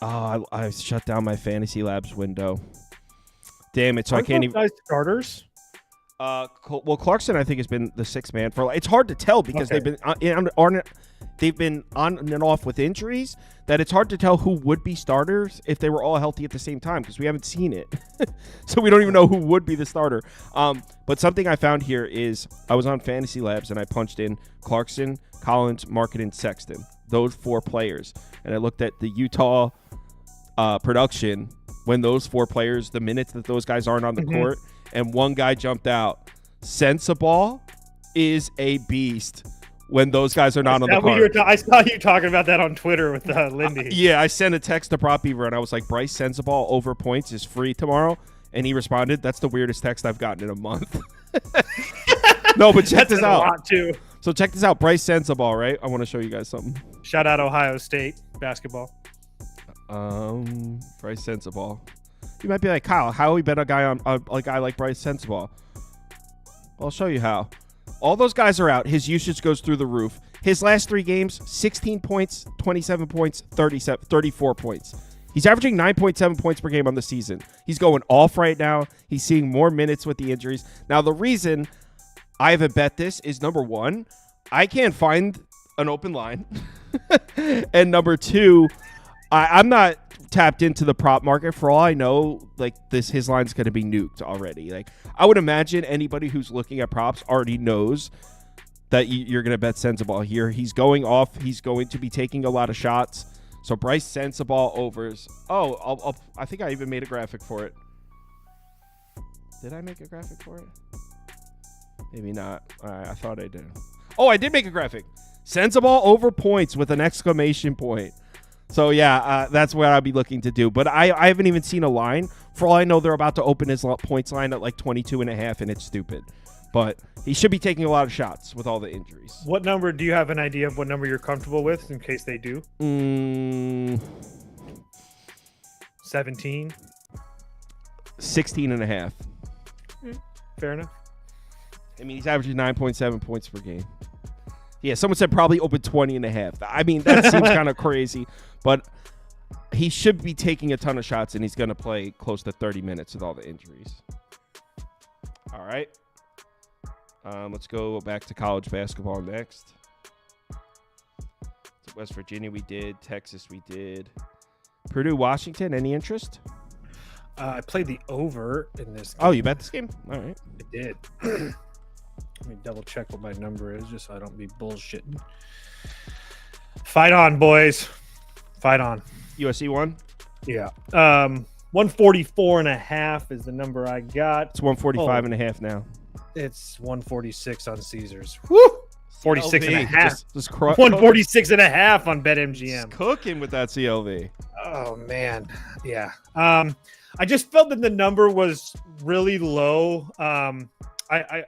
A: I shut down my Fantasy Labs window. Damn it! So
D: Aren't
A: I can't
D: those
A: even.
D: guys starters.
A: Well, Clarkson I think has been the sixth man for. It's hard to tell because they've been on and off with injuries. That it's hard to tell who would be starters if they were all healthy at the same time because we haven't seen it. So we don't even know who would be the starter. But something I found here is I was on Fantasy Labs and I punched in Clarkson, Collins, Markkanen, Sexton. Those 4 players, and I looked at the Utah production when those 4 players, the minutes that those guys aren't on the court, and one guy jumped out. Sensabaugh is a beast when those guys are not on the court.
D: I saw you talking about that on Twitter with Lindy.
A: Yeah, I sent a text to Prop Beaver, and I was like, Bryce Sensabaugh over points is free tomorrow. And he responded, that's the weirdest text I've gotten in a month. No, but check this out.
D: A lot too.
A: So check this out. Bryce Sensabaugh, right? I want to show you guys something.
D: Shout out Ohio State basketball.
A: Bryce Sensabaugh. You might be like, Kyle, how we bet a guy on a guy like Bryce Sensabaugh? I'll show you how. All those guys are out. His usage goes through the roof. His last 3 games, 16 points, 27 points, 34 points. He's averaging 9.7 points per game on the season. He's going off right now. He's seeing more minutes with the injuries. Now, the reason I haven't bet this is, number 1, I can't find an open line. And number 2, I'm not tapped into the prop market. For all I know, like his line's going to be nuked already. Like I would imagine anybody who's looking at props already knows that you're going to bet Sensabaugh here. He's going off. He's going to be taking a lot of shots. So Bryce Sensabaugh overs. Oh, I think I even made a graphic for it. Did I make a graphic for it? Maybe not. I thought I did. Oh, I did make a graphic. Sensabaugh over points with an exclamation point. So, yeah, that's what I'll be looking to do. But I haven't even seen a line. For all I know, they're about to open his points line at like 22.5, and it's stupid. But he should be taking a lot of shots with all the injuries.
D: What number, do you have an idea of what number you're comfortable with in case they do? 17?
A: 16.5.
D: Fair enough.
A: I mean, he's averaging 9.7 points per game. Yeah, someone said probably open 20.5. I mean, that seems kind of crazy, but he should be taking a ton of shots, and he's going to play close to 30 minutes with all the injuries. All right. Let's go back to college basketball next. West Virginia we did. Texas we did. Purdue Washington, any interest?
D: I played the over in this game.
A: Oh, you bet this game? All right.
D: I did. Let me double check what my number is just so I don't be bullshitting. Fight on, boys. Fight on.
A: USC won?
D: Yeah. 144.5 is the number I got.
A: It's 145.5 now.
D: It's 146 on Caesars. Woo! 46.5.
A: Just
D: 146.5 on BetMGM.
A: Just cooking with that CLV.
D: Oh man. Yeah. I just felt that the number was really low. I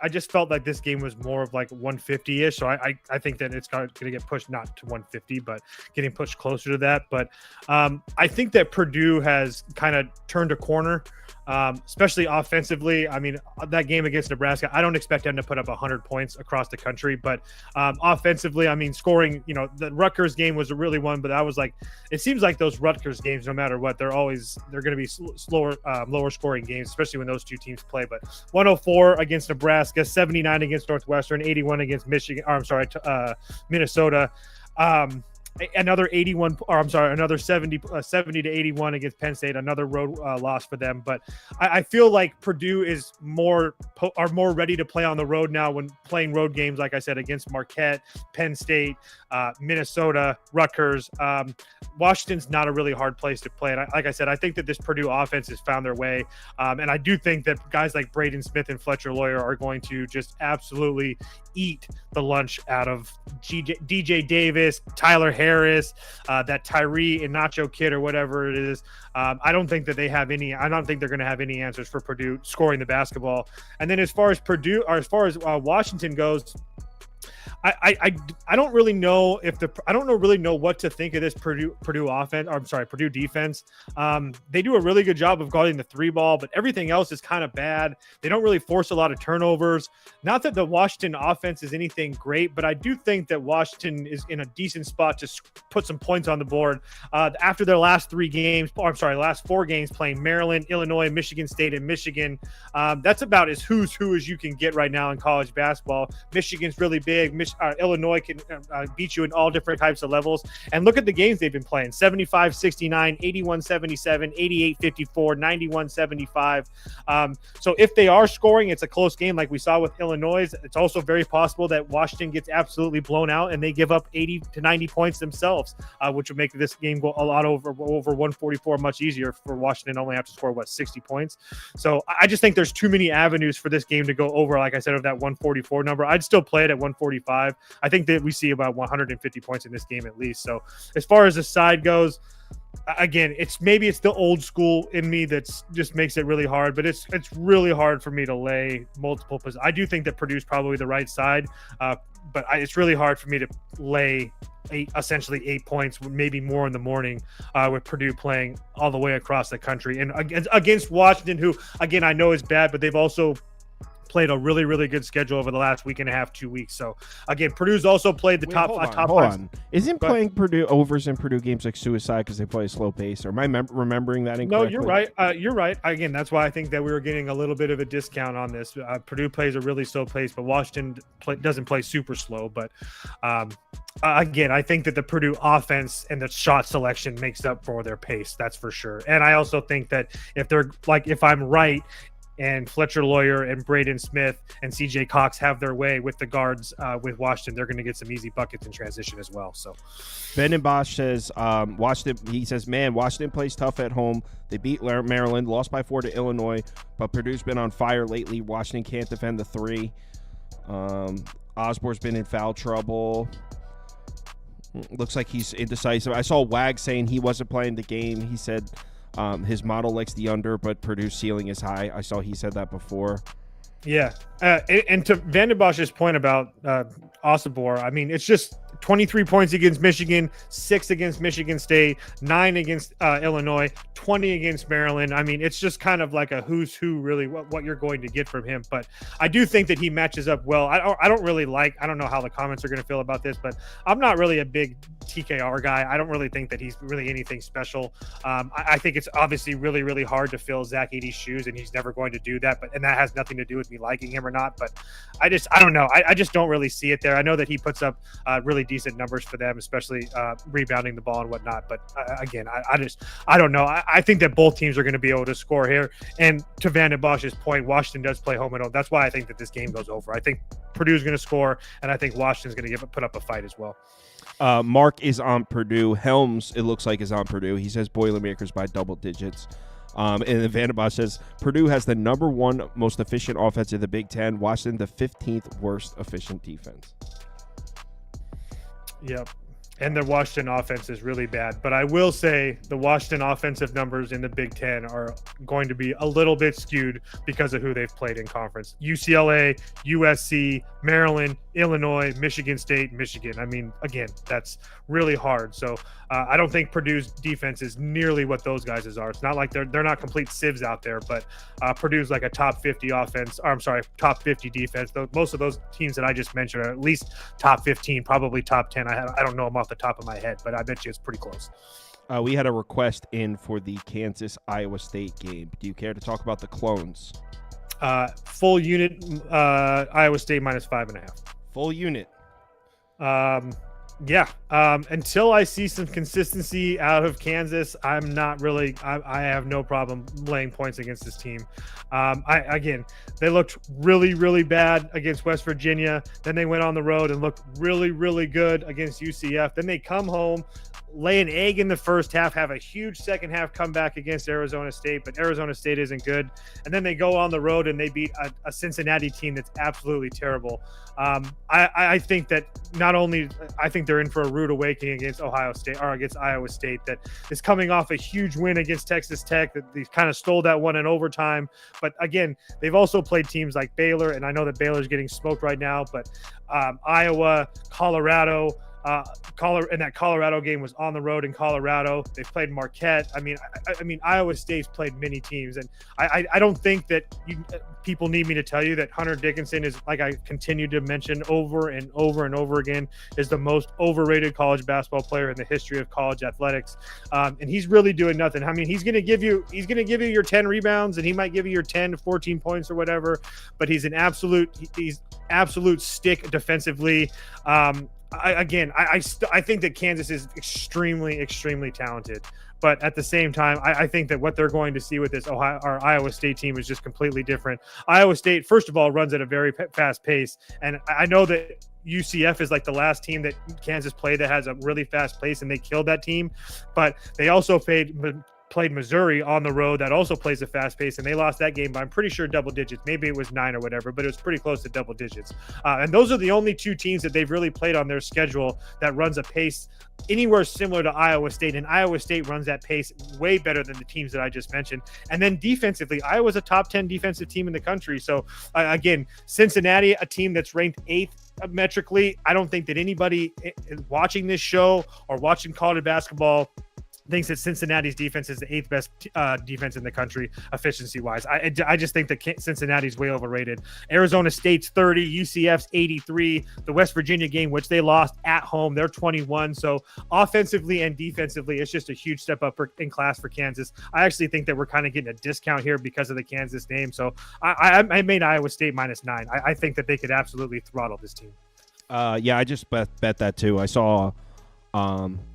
D: just felt like this game was more of like 150-ish. So I think that it's going to get pushed not to 150, but getting pushed closer to that. But I think that Purdue has kind of turned a corner, especially offensively. I mean, that game against Nebraska, I don't expect them to put up 100 points across the country, but offensively, I mean, scoring, the Rutgers game was a really one, but I was like, it seems like those Rutgers games, no matter what, they're going to be slower, lower scoring games, especially when those two teams play. But 104 against Nebraska, 79 against Northwestern, 81 against Minnesota. another 81, or I'm sorry, another 70 to 81 against Penn State, another road loss for them. But I feel like Purdue is more ready to play on the road now when playing road games, like I said, against Marquette, Penn State, Minnesota, Rutgers. Washington's not a really hard place to play. And like I said, I think that this Purdue offense has found their way. And I do think that guys like Braden Smith and Fletcher Lawyer are going to just absolutely eat the lunch out of DJ Davis, Tyler Harris, that Tyree and Nacho Kid or whatever it is. I don't think that I don't think they're going to have any answers for Purdue scoring the basketball. And then as far as Washington goes, I don't really know what to think of this Purdue offense. Or I'm sorry, Purdue defense. They do a really good job of guarding the three ball, but everything else is kind of bad. They don't really force a lot of turnovers. Not that the Washington offense is anything great, but I do think that Washington is in a decent spot to put some points on the board. After their last last 4 games playing Maryland, Illinois, Michigan State, and Michigan. That's about as who's who as you can get right now in college basketball. Michigan's really big. Illinois can beat you in all different types of levels. And look at the games they've been playing: 75-69, 81-77, 88-54, 91-75. So if they are scoring, it's a close game like we saw with Illinois. It's also very possible that Washington gets absolutely blown out and they give up 80 to 90 points themselves, which would make this game go a lot over 144 much easier for Washington. Only have to score 60 points. So I just think there's too many avenues for this game to go over, like I said, of that 144 number. I'd still play it at 145. I think that we see about 150 points in this game at least. So as far as the side goes, again, it's the old school in me that's just makes it really hard, but it's really hard for me to lay multiple positions. I do think that Purdue's probably the right side, but it's really hard for me to lay essentially 8 points, maybe more in the morning, with Purdue playing all the way across the country and against Washington, who again I know is bad, but they've also played a really, really good schedule over the last week and a half, 2 weeks. So again, Purdue's also played the top five.
A: Isn't playing Purdue overs in Purdue games like suicide because they play a slow pace? Or am I remembering that incorrectly?
D: No, you're right. You're right. Again, that's why I think that we were getting a little bit of a discount on this. Purdue plays a really slow pace, but Washington doesn't play super slow. But again, I think that the Purdue offense and the shot selection makes up for their pace. That's for sure. And I also think that if I'm right, and Fletcher Lawyer and Braden Smith and CJ Cox have their way with the guards with Washington, they're going to get some easy buckets in transition as well. So
A: Ben and Bosch says Washington. He says, man, Washington plays tough at home. They beat Maryland, lost by 4 to Illinois, but Purdue's been on fire lately. Washington can't defend the 3. Osborne's been in foul trouble. Looks like he's indecisive. I saw Wag saying he wasn't playing the game. He said his model likes the under, but Purdue's ceiling is high. I saw he said that before.
D: Yeah. And to Vanderbosch's point about Osborne, I mean, it's just 23 points against Michigan, 6 against Michigan State, 9 against Illinois, 20 against Maryland. I mean, it's just kind of like a who's who, really, what you're going to get from him. But I do think that he matches up well. I don't know how the comments are going to feel about this, but I'm not really a big TKR guy. I don't really think that he's really anything special. I think it's obviously really, really hard to fill Zach Edey's shoes, and he's never going to do that. And that has nothing to do with me liking him or not. But I don't know. I just don't really see it there. I know that he puts up really decent numbers for them, especially rebounding the ball and whatnot. But again, I don't know. I think that both teams are going to be able to score here. And to Van Bosch's point, Washington does play home and home. That's why I think that this game goes over. I think Purdue's going to score, and I think Washington's going to put up a fight as well.
A: Mark is on Purdue. Helms, it looks like, is on Purdue. He says Boilermakers by double digits. And then Vanderbilt says Purdue has the number 1 most efficient offense in the Big Ten. Washington, the 15th worst efficient defense.
D: Yep. And the Washington offense is really bad. But I will say the Washington offensive numbers in the Big Ten are going to be a little bit skewed because of who they've played in conference. UCLA, USC, Maryland, Illinois, Michigan State, Michigan. I mean, again, that's really hard. So I don't think Purdue's defense is nearly what those guys' are. It's not like they're not complete sieves out there, but Purdue's like a top 50 offense. Or, I'm sorry, top 50 defense. Most of those teams that I just mentioned are at least top 15, probably top 10. I don't know them off the top of my head, but I bet you it's pretty close.
A: We had a request in for the Kansas-Iowa State game. Do you care to talk about the Clones?
D: Full unit, Iowa State -5.5.
A: Full unit.
D: Yeah. Until I see some consistency out of Kansas, I'm not really. I have no problem laying points against this team. They looked really, really bad against West Virginia. Then they went on the road and looked really, really good against UCF. Then they come home, lay an egg in the first half, have a huge second half comeback against Arizona State, but Arizona State isn't good. And then they go on the road and they beat a Cincinnati team that's absolutely terrible. I think that not only I think they're in for a rude awakening against Ohio State or against Iowa State that is coming off a huge win against Texas Tech that they kind of stole that one in overtime. But again, they've also played teams like Baylor, and I know that Baylor's getting smoked right now, but Iowa, Colorado. And that Colorado game was on the road in Colorado. They played Marquette. I mean, Iowa State's played many teams, and I don't think that people need me to tell you that Hunter Dickinson is, like I continue to mention over and over and over again, is the most overrated college basketball player in the history of college athletics. And he's really doing nothing. I mean, he's going to give you your 10 rebounds, and he might give you your 10 to 14 points or whatever. But he's absolute stick defensively. I think that Kansas is extremely, extremely talented. But at the same time, I think that what they're going to see with this Iowa State team is just completely different. Iowa State, first of all, runs at a very fast pace. And I know that UCF is like the last team that Kansas played that has a really fast pace, and they killed that team. But they also played Missouri on the road that also plays a fast pace, and they lost that game by, I'm pretty sure, double digits. Maybe it was 9 or whatever, but it was pretty close to double digits. And those are the only two teams that they've really played on their schedule that runs a pace anywhere similar to Iowa State, and Iowa State runs that pace way better than the teams that I just mentioned. And then defensively, Iowa's a top 10 defensive team in the country. So again, Cincinnati, a team that's ranked 8th metrically. I don't think that anybody watching this show or watching college basketball thinks that Cincinnati's defense is the 8th best defense in the country efficiency-wise. I just think that Cincinnati's way overrated. Arizona State's 30, UCF's 83. The West Virginia game, which they lost at home, they're 21. So offensively and defensively, it's just a huge step up in class for Kansas. I actually think that we're kind of getting a discount here because of the Kansas name. So I made Iowa State -9. I think that they could absolutely throttle this team.
A: Yeah, I just bet that too. I saw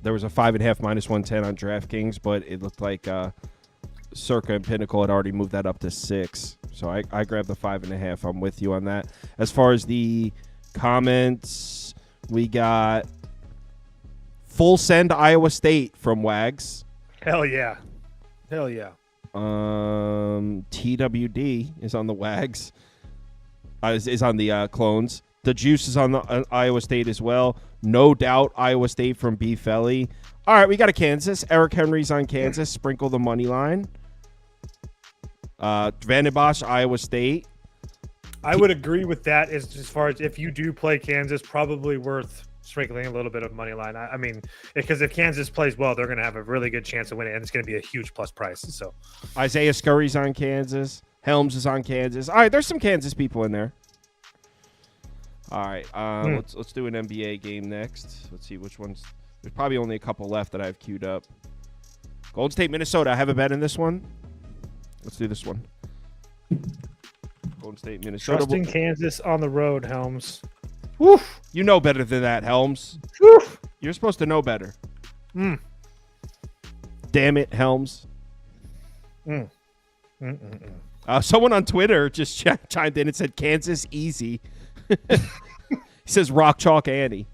A: there was a 5.5 -110 on DraftKings, but it looked like Circa and Pinnacle had already moved that up to 6. So I grabbed the 5.5. I'm with you on that. As far as the comments, we got full send Iowa State from Wags.
D: Hell yeah.
A: TWD is on the Wags. Is on the Clones. The Juice is on the Iowa State as well. No doubt Iowa State from B. Felly. All right, we got a Kansas. Eric Henry's on Kansas. Sprinkle the money line. Vanderbilt, Iowa State.
D: I would agree with that as far as if you do play Kansas, probably worth sprinkling a little bit of money line. I mean, because if Kansas plays well, they're going to have a really good chance of winning, and it's going to be a huge plus price. So
A: Isaiah Scurry's on Kansas. Helms is on Kansas. All right, there's some Kansas people in there. All right, let's do an NBA game next. Let's see which ones. There's probably only a couple left that I've queued up. Golden State, Minnesota. I have a bet in this one. Let's do this one. Golden State, Minnesota.
D: Trusting Kansas on the road, Helms.
A: Woof. You know better than that, Helms.
D: Woof.
A: You're supposed to know better. Damn it, Helms. Someone on Twitter just chimed in and said Kansas easy. He says Rock Chalk Annie.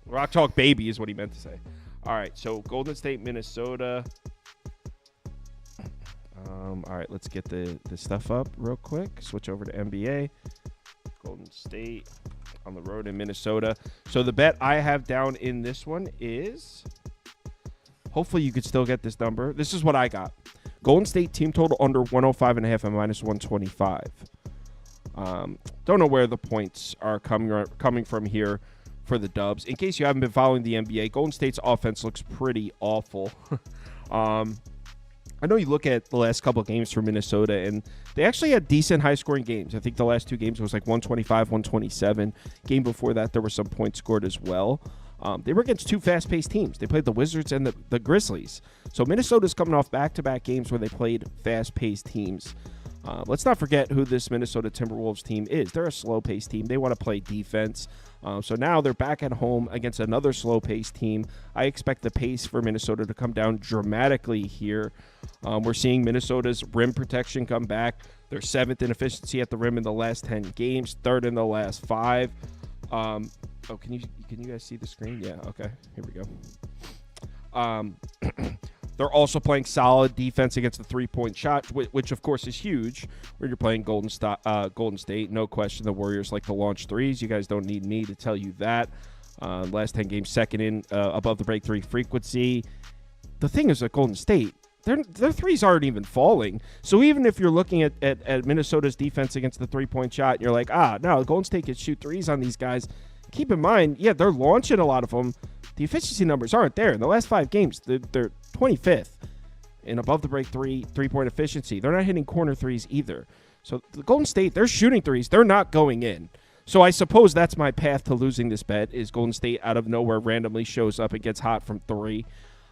A: Rock Chalk Baby is what he meant to say. All right, so Golden State, Minnesota. All right, let's get the stuff up real quick. Switch over to NBA. Golden State on the road in Minnesota. So the bet I have down in this one is, hopefully you could still get this number. This is what I got. Golden State team total under 105.5 and -125. Don't know where the points are coming from here for the Dubs. In case you haven't been following the NBA, Golden State's offense looks pretty awful. I know you look at the last couple of games for Minnesota, and they actually had decent high-scoring games. I think the last two games was like 125, 127. Game before that, there were some points scored as well. They were against two fast-paced teams. They played the Wizards and the Grizzlies. So Minnesota's coming off back-to-back games where they played fast-paced teams. Let's not forget who this Minnesota Timberwolves team is. They're a slow-paced team. They want to play defense. So now they're back at home against another slow-paced team. I expect the pace for Minnesota to come down dramatically here. We're seeing Minnesota's rim protection come back. They're 7th in efficiency at the rim in the last 10 games, 3rd in the last 5. Can you guys see the screen? Yeah, okay. Here we go. They're also playing solid defense against the three-point shot, which of course is huge when you're playing Golden State. No question the Warriors like to launch threes. You guys don't need me to tell you that. Last 10 games, 2nd in above the break 3 frequency. The thing is at Golden State, their threes aren't even falling. So even if you're looking at Minnesota's defense against the three-point shot, and you're like, no, Golden State can shoot threes on these guys. Keep in mind, yeah, they're launching a lot of them. The efficiency numbers aren't there. In the last 5 games, they're 25th in above the break three-point efficiency. They're not hitting corner threes either. So the Golden State, they're shooting threes. They're not going in. So I suppose that's my path to losing this bet is Golden State out of nowhere randomly shows up and gets hot from 3.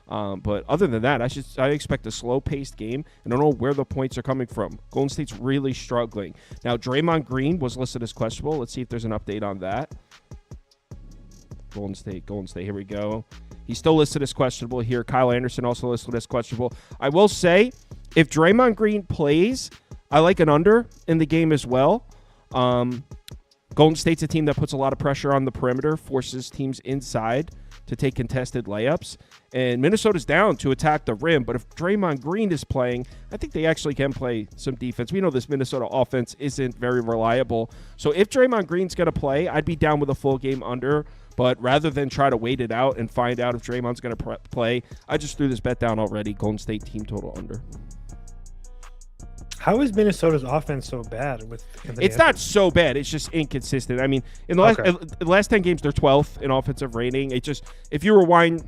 A: But other than that, I expect a slow-paced game, and I don't know where the points are coming from. Golden State's really struggling. Now, Draymond Green was listed as questionable. Let's see if there's an update on that. Golden State. Here we go. He's still listed as questionable here. Kyle Anderson also listed as questionable. I will say, if Draymond Green plays, I like an under in the game as well. Golden State's a team that puts a lot of pressure on the perimeter, forces teams inside to take contested layups. And Minnesota's down to attack the rim. But if Draymond Green is playing, I think they actually can play some defense. We know this Minnesota offense isn't very reliable. So if Draymond Green's going to play, I'd be down with a full game under. But rather than try to wait it out and find out if Draymond's going to play, I just threw this bet down already. Golden State team total under.
D: How is Minnesota's offense so bad?
A: It's not so bad. It's just inconsistent. I mean, in the last 10 games, they're 12th in offensive rating. It just, if you rewind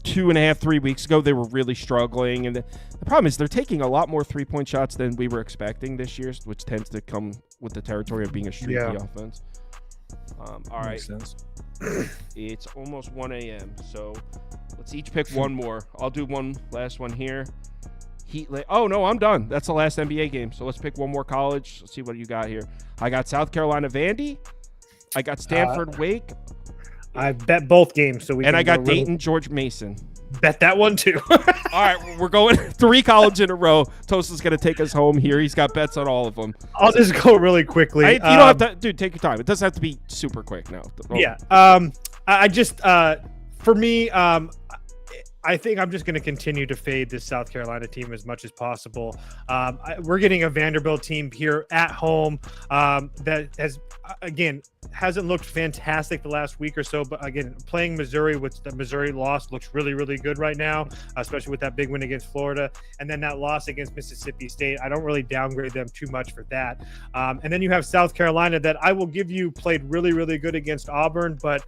A: 2.5, 3 weeks ago, they were really struggling. And the problem is they're taking a lot more three-point shots than we were expecting this year, which tends to come with the territory of being a streaky offense. All right.
D: Makes sense.
A: It's almost 1 a.m., so let's each pick one more. I'll do one last one here. Oh, no, I'm done. That's the last NBA game, so let's pick one more college. Let's see what you got here. I got South Carolina Vandy. I got Stanford Wake.
D: I bet both games. And
A: I got Dayton George Mason.
D: Bet that one, too.
A: All right, we're going 3 college in a row. Tosa's going to take us home here. He's got bets on all of them.
D: I'll just go really quickly.
A: You don't have to, dude, take your time. It doesn't have to be super quick now.
D: Yeah. I just, for me, I think I'm just going to continue to fade this South Carolina team as much as possible. We're getting a Vanderbilt team here at home that has, again, hasn't looked fantastic the last week or so. But again, playing Missouri, with the Missouri loss, looks really, really good right now, especially with that big win against Florida. And then that loss against Mississippi State, I don't really downgrade them too much for that. And then you have South Carolina that I will give you played really, really good against Auburn, but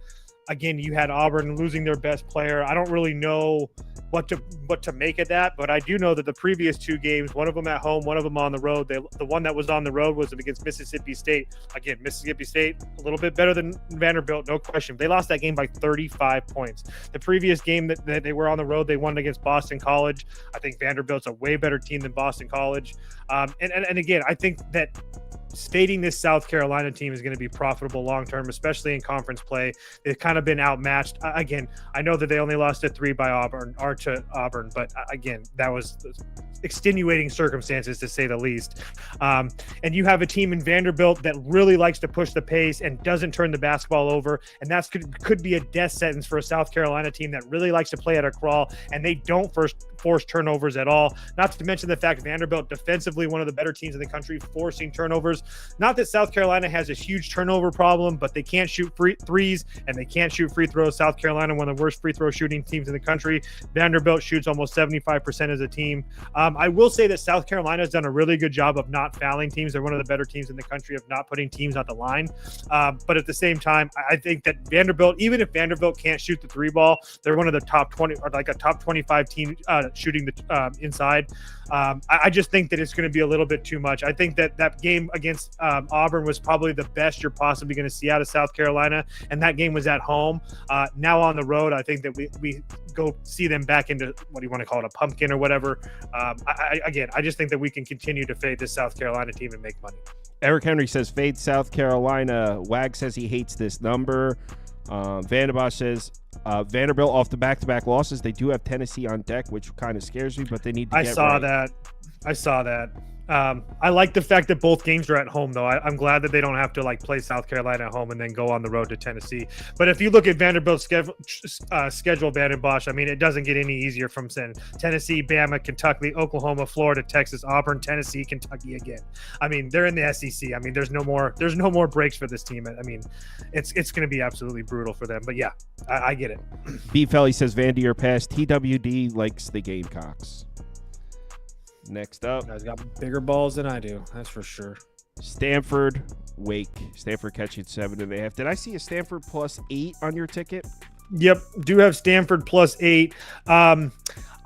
D: again, you had Auburn losing their best player. I don't really know what to make of that, but I do know that the previous 2 games, one of them at home, one of them on the road, the one that was on the road was against Mississippi State. Again, Mississippi State, a little bit better than Vanderbilt, no question. They lost that game by 35 points. The previous game that they were on the road, they won against Boston College. I think Vanderbilt's a way better team than Boston College. And again, I think that stating this South Carolina team is going to be profitable long-term, especially in conference play. They've kind of been outmatched. Again, I know that they only lost to 3 by Auburn, but again, that was extenuating circumstances to say the least. And you have a team in Vanderbilt that really likes to push the pace and doesn't turn the basketball over. And that could be a death sentence for a South Carolina team that really likes to play at a crawl, and they don't force turnovers at all. Not to mention the fact Vanderbilt defensively, one of the better teams in the country, forcing turnovers. Not that South Carolina has a huge turnover problem, but they can't shoot threes and they can't shoot free throws. South Carolina, one of the worst free throw shooting teams in the country. Vanderbilt shoots almost 75% as a team. I will say that South Carolina has done a really good job of not fouling teams. They're one of the better teams in the country of not putting teams on the line. But at the same time, I think that Vanderbilt, even if Vanderbilt can't shoot the 3 ball, they're one of the top 20 or like a top 25 team shooting the inside. I just think that it's going to be a little bit too much. I think that game against Auburn was probably the best you're possibly going to see out of South Carolina, and that game was at home. Now on the road, I think that we go see them back into, what do you want to call it, a pumpkin or whatever. I just think that we can continue to fade this South Carolina team and make money.
A: Eric Henry says fade South Carolina. Wag says he hates this number. Vanderbilt says Vanderbilt off the back-to-back losses. They do have Tennessee on deck, which kind of scares me, but they need to get right.
D: I saw that. I like the fact that both games are at home, though. I'm glad that they don't have to play South Carolina at home and then go on the road to Tennessee. But if you look at Vanderbilt's schedule, Vandenbosch, I mean, it doesn't get any easier from Tennessee, Bama, Kentucky, Oklahoma, Florida, Texas, Auburn, Tennessee, Kentucky again. I mean, they're in the SEC. I mean, there's no more breaks for this team. I mean, it's going to be absolutely brutal for them. But yeah, I get it.
A: B-Felly says Vandy your pass. TWD likes the Gamecocks. Next up,
B: guys got bigger balls than I do. That's for sure.
A: Stanford, Wake. Stanford catching 7.5. Did I see a Stanford +8 on your ticket?
D: Yep, do have Stanford +8.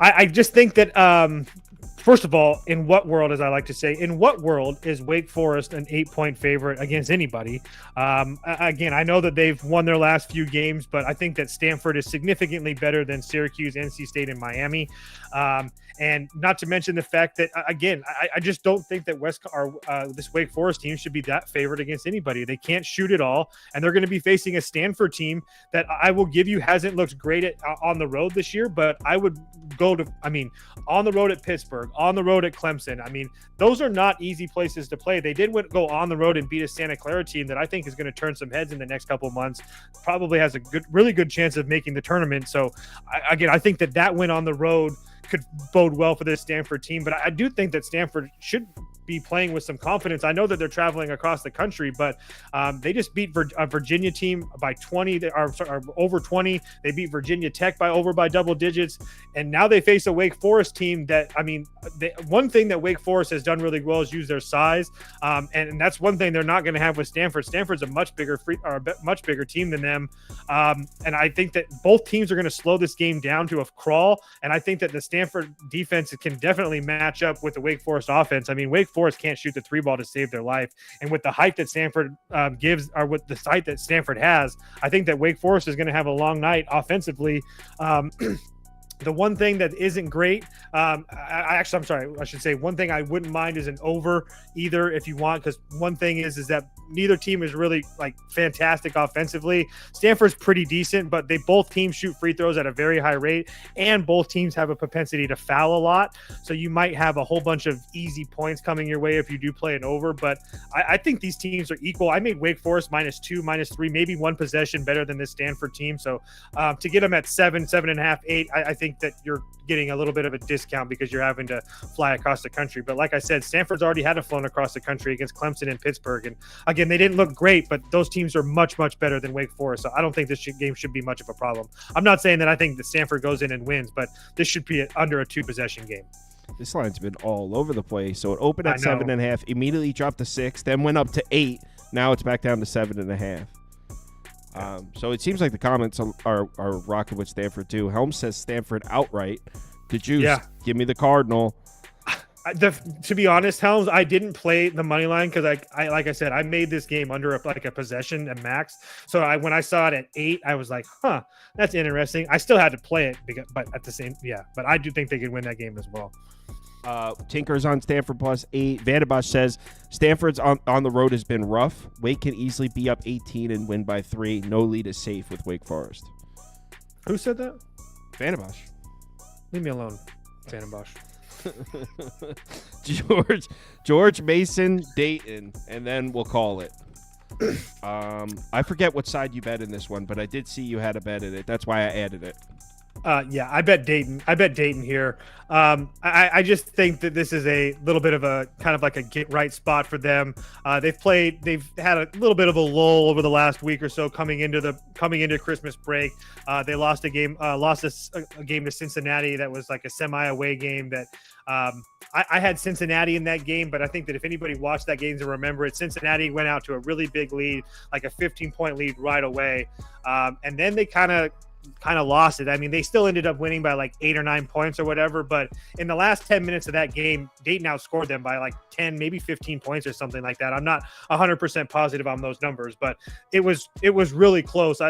D: I just think that first of all, in what world, as I like to say, in what world is Wake Forest an 8-point favorite against anybody? Again, I know that they've won their last few games, but I think that Stanford is significantly better than Syracuse, NC State, and Miami. And not to mention the fact that, again, I just don't think that this Wake Forest team should be that favored against anybody. They can't shoot at all, and they're going to be facing a Stanford team that I will give you hasn't looked great on the road this year, but I would go to, on the road at Pittsburgh, on the road at Clemson. I mean, those are not easy places to play. They did go on the road and beat a Santa Clara team that I think is going to turn some heads in the next couple of months, probably has a really good chance of making the tournament. So, I think that win on the road could bode well for this Stanford team, but I do think that Stanford should be playing with some confidence. I know that they're traveling across the country, but they just beat a Virginia team by 20. They are over 20. They beat Virginia Tech by double digits, and now they face a Wake Forest team that, one thing that Wake Forest has done really well is use their size, and that's one thing they're not going to have with Stanford. Stanford's a much bigger team than them, and I think that both teams are going to slow this game down to a crawl, and I think that the Stanford defense can definitely match up with the Wake Forest offense. I mean, Wake Forest can't shoot the 3-ball to save their life, and with the height that Stanford gives, or with the height that Stanford has, I think that Wake Forest is going to have a long night offensively. The one thing that isn't great, I should say one thing I wouldn't mind is an over either if you want, because one thing is that neither team is really fantastic offensively. Stanford's pretty decent, but both teams shoot free throws at a very high rate, and both teams have a propensity to foul a lot. So you might have a whole bunch of easy points coming your way if you do play an over, but I think these teams are equal. I made Wake Forest -2, -3, maybe one possession better than this Stanford team. So to get them at 7, 7.5, 8, I think that you're getting a little bit of a discount because you're having to fly across the country. But like I said, Stanford's already had flown across the country against Clemson and Pittsburgh. And again, they didn't look great, but those teams are much, much better than Wake Forest. So I don't think this game should be much of a problem. I'm not saying that I think that Stanford goes in and wins, but this should be under a 2-possession game.
A: This line's been all over the place. So it opened at 7.5, immediately dropped to 6, then went up to 8. Now it's back down to 7.5. So it seems like the comments are rocking with Stanford too. Helms says Stanford outright. The juice. Yeah. Give me the Cardinal.
D: To be honest, Helms, I didn't play the money line because I like I said, I made this game under a possession at max. So when I saw it at 8, I was like, that's interesting. I still had to play it, but at the same, but I do think they could win that game as well.
A: Tinker's on Stanford +8. Vanderbosch says Stanford's on the road has been rough. Wake can easily be up 18 and win by 3. No lead is safe with Wake Forest.
D: Who said that?
A: Vanderbosch.
D: Leave me alone, Vanderbosch.
A: George Mason, Dayton, and then we'll call it. I forget what side you bet in this one, but I did see you had a bet in it. That's why I added it.
D: I bet Dayton. I bet Dayton here. I just think that this is a little bit of a kind of like a get right spot for them. They've had a little bit of a lull over the last week or so coming into Christmas break. They lost a game to Cincinnati that was like a semi-away game that I had Cincinnati in that game, but I think that if anybody watched that game to remember it, Cincinnati went out to a really big lead, like a 15-point lead right away. And then they kind of kind of lost it. I mean, they still ended up winning by like 8 or 9 points or whatever, but in the last 10 minutes of that game, Dayton outscored them by like 10, maybe 15 points or something like that. I'm not 100% positive on those numbers, but it was really close.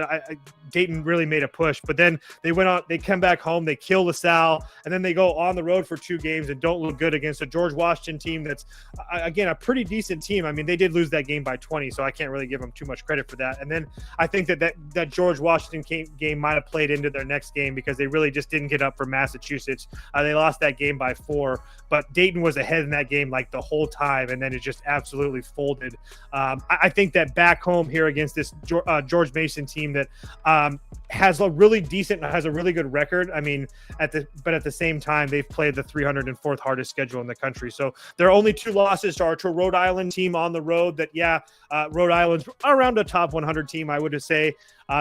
D: Dayton really made a push, but then they went on, they come back home, they kill LaSalle, and then they go on the road for 2 games and don't look good against a George Washington team that's, again, a pretty decent team. I mean, they did lose that game by 20, so I can't really give them too much credit for that. And then I think that George Washington game might have played into their next game because they really just didn't get up for Massachusetts. They lost that game by 4, but Dayton was ahead in that game like the whole time, and then it just absolutely folded. I think that back home here against this George Mason team that has a really good record. I mean, at the same time, they've played the 304th hardest schedule in the country. So their only 2 losses are to a Rhode Island team on the road that, Rhode Island's around a top 100 team, I would say.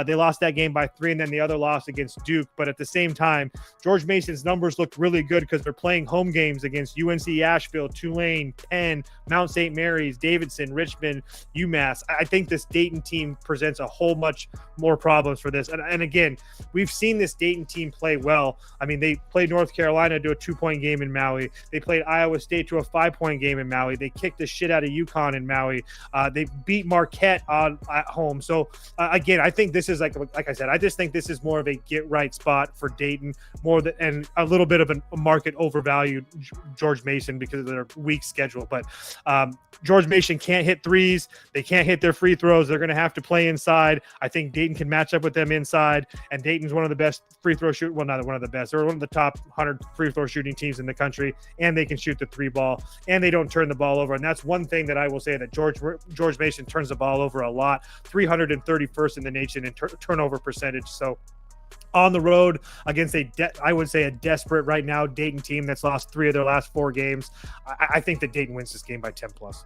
D: They lost that game by 3, and then the other loss against Duke. But at the same time, George Mason's numbers looked really good because they're playing home games against UNC Asheville, Tulane, Penn, Mount St. Mary's, Davidson, Richmond, UMass. I think this Dayton team presents a whole much more problems for this. And again, we've seen this Dayton team play well. I mean, they played North Carolina to a 2-point game in Maui. They played Iowa State to a 5-point game in Maui. They kicked the shit out of UConn in Maui. They beat Marquette at home. So again, I think this is like I said, I just think this is more of a get right spot for Dayton, and a little bit of a market overvalued George Mason because of their weak schedule. But George Mason can't hit threes. They can't hit their free throws. They're going to have to play inside. I think Dayton can match up with them inside. And Dayton's one of the best free throw shoot. Well, not one of the best. They're one of the top 100 free throw shooting teams in the country. And they can shoot the 3 ball. And they don't turn the ball over. And that's one thing that I will say that George Mason turns the ball over a lot. 331st in the nation in turnover percentage. So on the road against I would say a desperate right now Dayton team that's lost 3 of their last 4 games. I think that Dayton wins this game by 10 plus.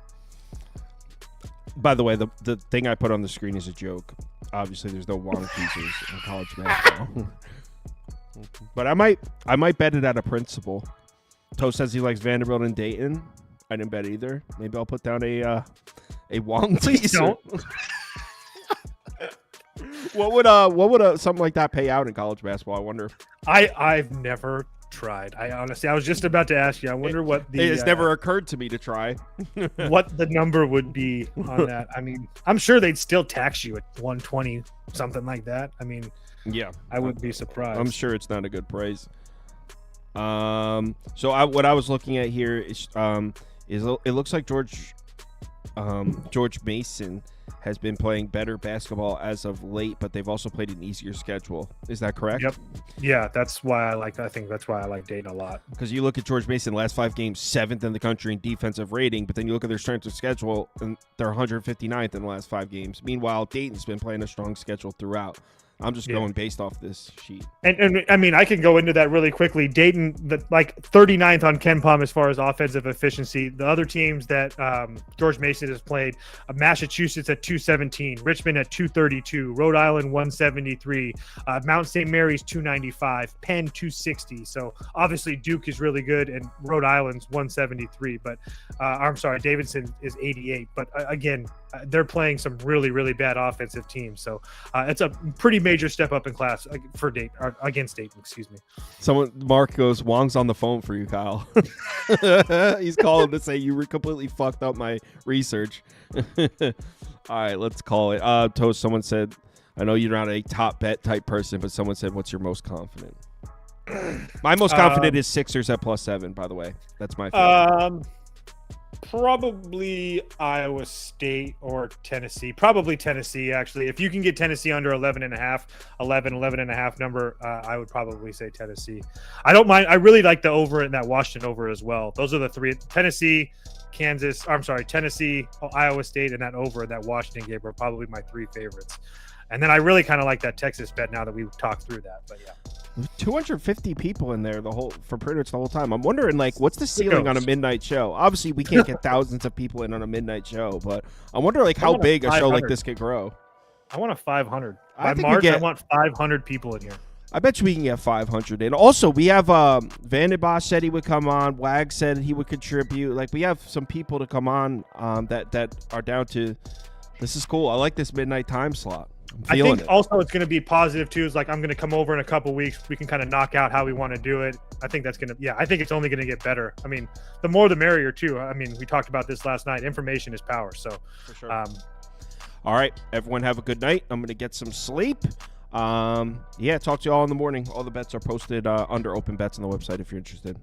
A: By the way, the thing I put on the screen is a joke. Obviously, there's no water pieces in college basketball. But I might bet it at a principal. Toe says he likes Vanderbilt and Dayton. I didn't bet either. Maybe I'll put down a Wong teaser.
D: Don't.
A: What would something like that pay out in college basketball? I wonder.
D: I've never tried. I was just about to ask you. I wonder what
A: it's never occurred to me to try.
D: What the number would be on that. I mean, I'm sure they'd still tax you at 120, something like that. I mean,
A: yeah,
D: I wouldn't be surprised.
A: I'm sure it's not a good price. So what I was looking at here is it looks like George Mason has been playing better basketball as of late, but they've also played an easier schedule. Is that correct?
D: Yep. Yeah, that's why I think that's why I like Dayton a lot.
A: Because you look at George Mason, last 5 games, 7th in the country in defensive rating, but then you look at their strength of schedule, and they're 159th in the last 5 games. Meanwhile, Dayton's been playing a strong schedule throughout. I'm just going based off this sheet.
D: And I mean, I can go into that really quickly. Dayton, like 39th on KenPom as far as offensive efficiency. The other teams that George Mason has played, Massachusetts at 217, Richmond at 232, Rhode Island 173, Mount St. Mary's 295, Penn 260. So obviously Duke is really good, and Rhode Island's 173. But I'm sorry, Davidson is 88. But again, they're playing some really, really bad offensive teams. So it's a pretty major step up in class for Dayton, or against Dayton, excuse me.
A: Mark goes, Wong's on the phone for you, Kyle. He's calling to say you completely fucked up my research. All right, let's call it. Toast, someone said, I know you're not a top bet type person, but someone said, what's your most confident? My most confident is Sixers at +7, by the way. That's my favorite.
D: Probably Iowa State or Tennessee. Probably Tennessee, actually. If you can get Tennessee under 11.5 number, I would probably say Tennessee. I don't mind. I really like the over in that Washington over as well. Those are the 3. Tennessee, Iowa State, and that over in that Washington game are probably my 3 favorites. And then I really kind of like that Texas bet now that we've talked through that. But yeah.
A: 250 people in there for pretty much the whole time. I'm wondering, like, what's the ceiling on a midnight show? Obviously, we can't get thousands of people in on a midnight show, but I wonder, like, how big a show like this could grow.
D: I want a 500. By March, I want 500 people in here.
A: I bet you we can get 500 in. Also, we have Vanderbilt said he would come on. Wag said he would contribute. Like, we have some people to come on that are down to. This is cool. I like this midnight time slot.
D: I think also it's going to be positive too. Is like, I'm going to come over in a couple weeks. We can kind of knock out how we want to do it. I think that's going to, I think it's only going to get better. I mean, the more the merrier too. I mean, we talked about this last night. Information is power. So,
A: for sure. All right, everyone have a good night. I'm going to get some sleep. Talk to you all in the morning. All the bets are posted under open bets on the website if you're interested.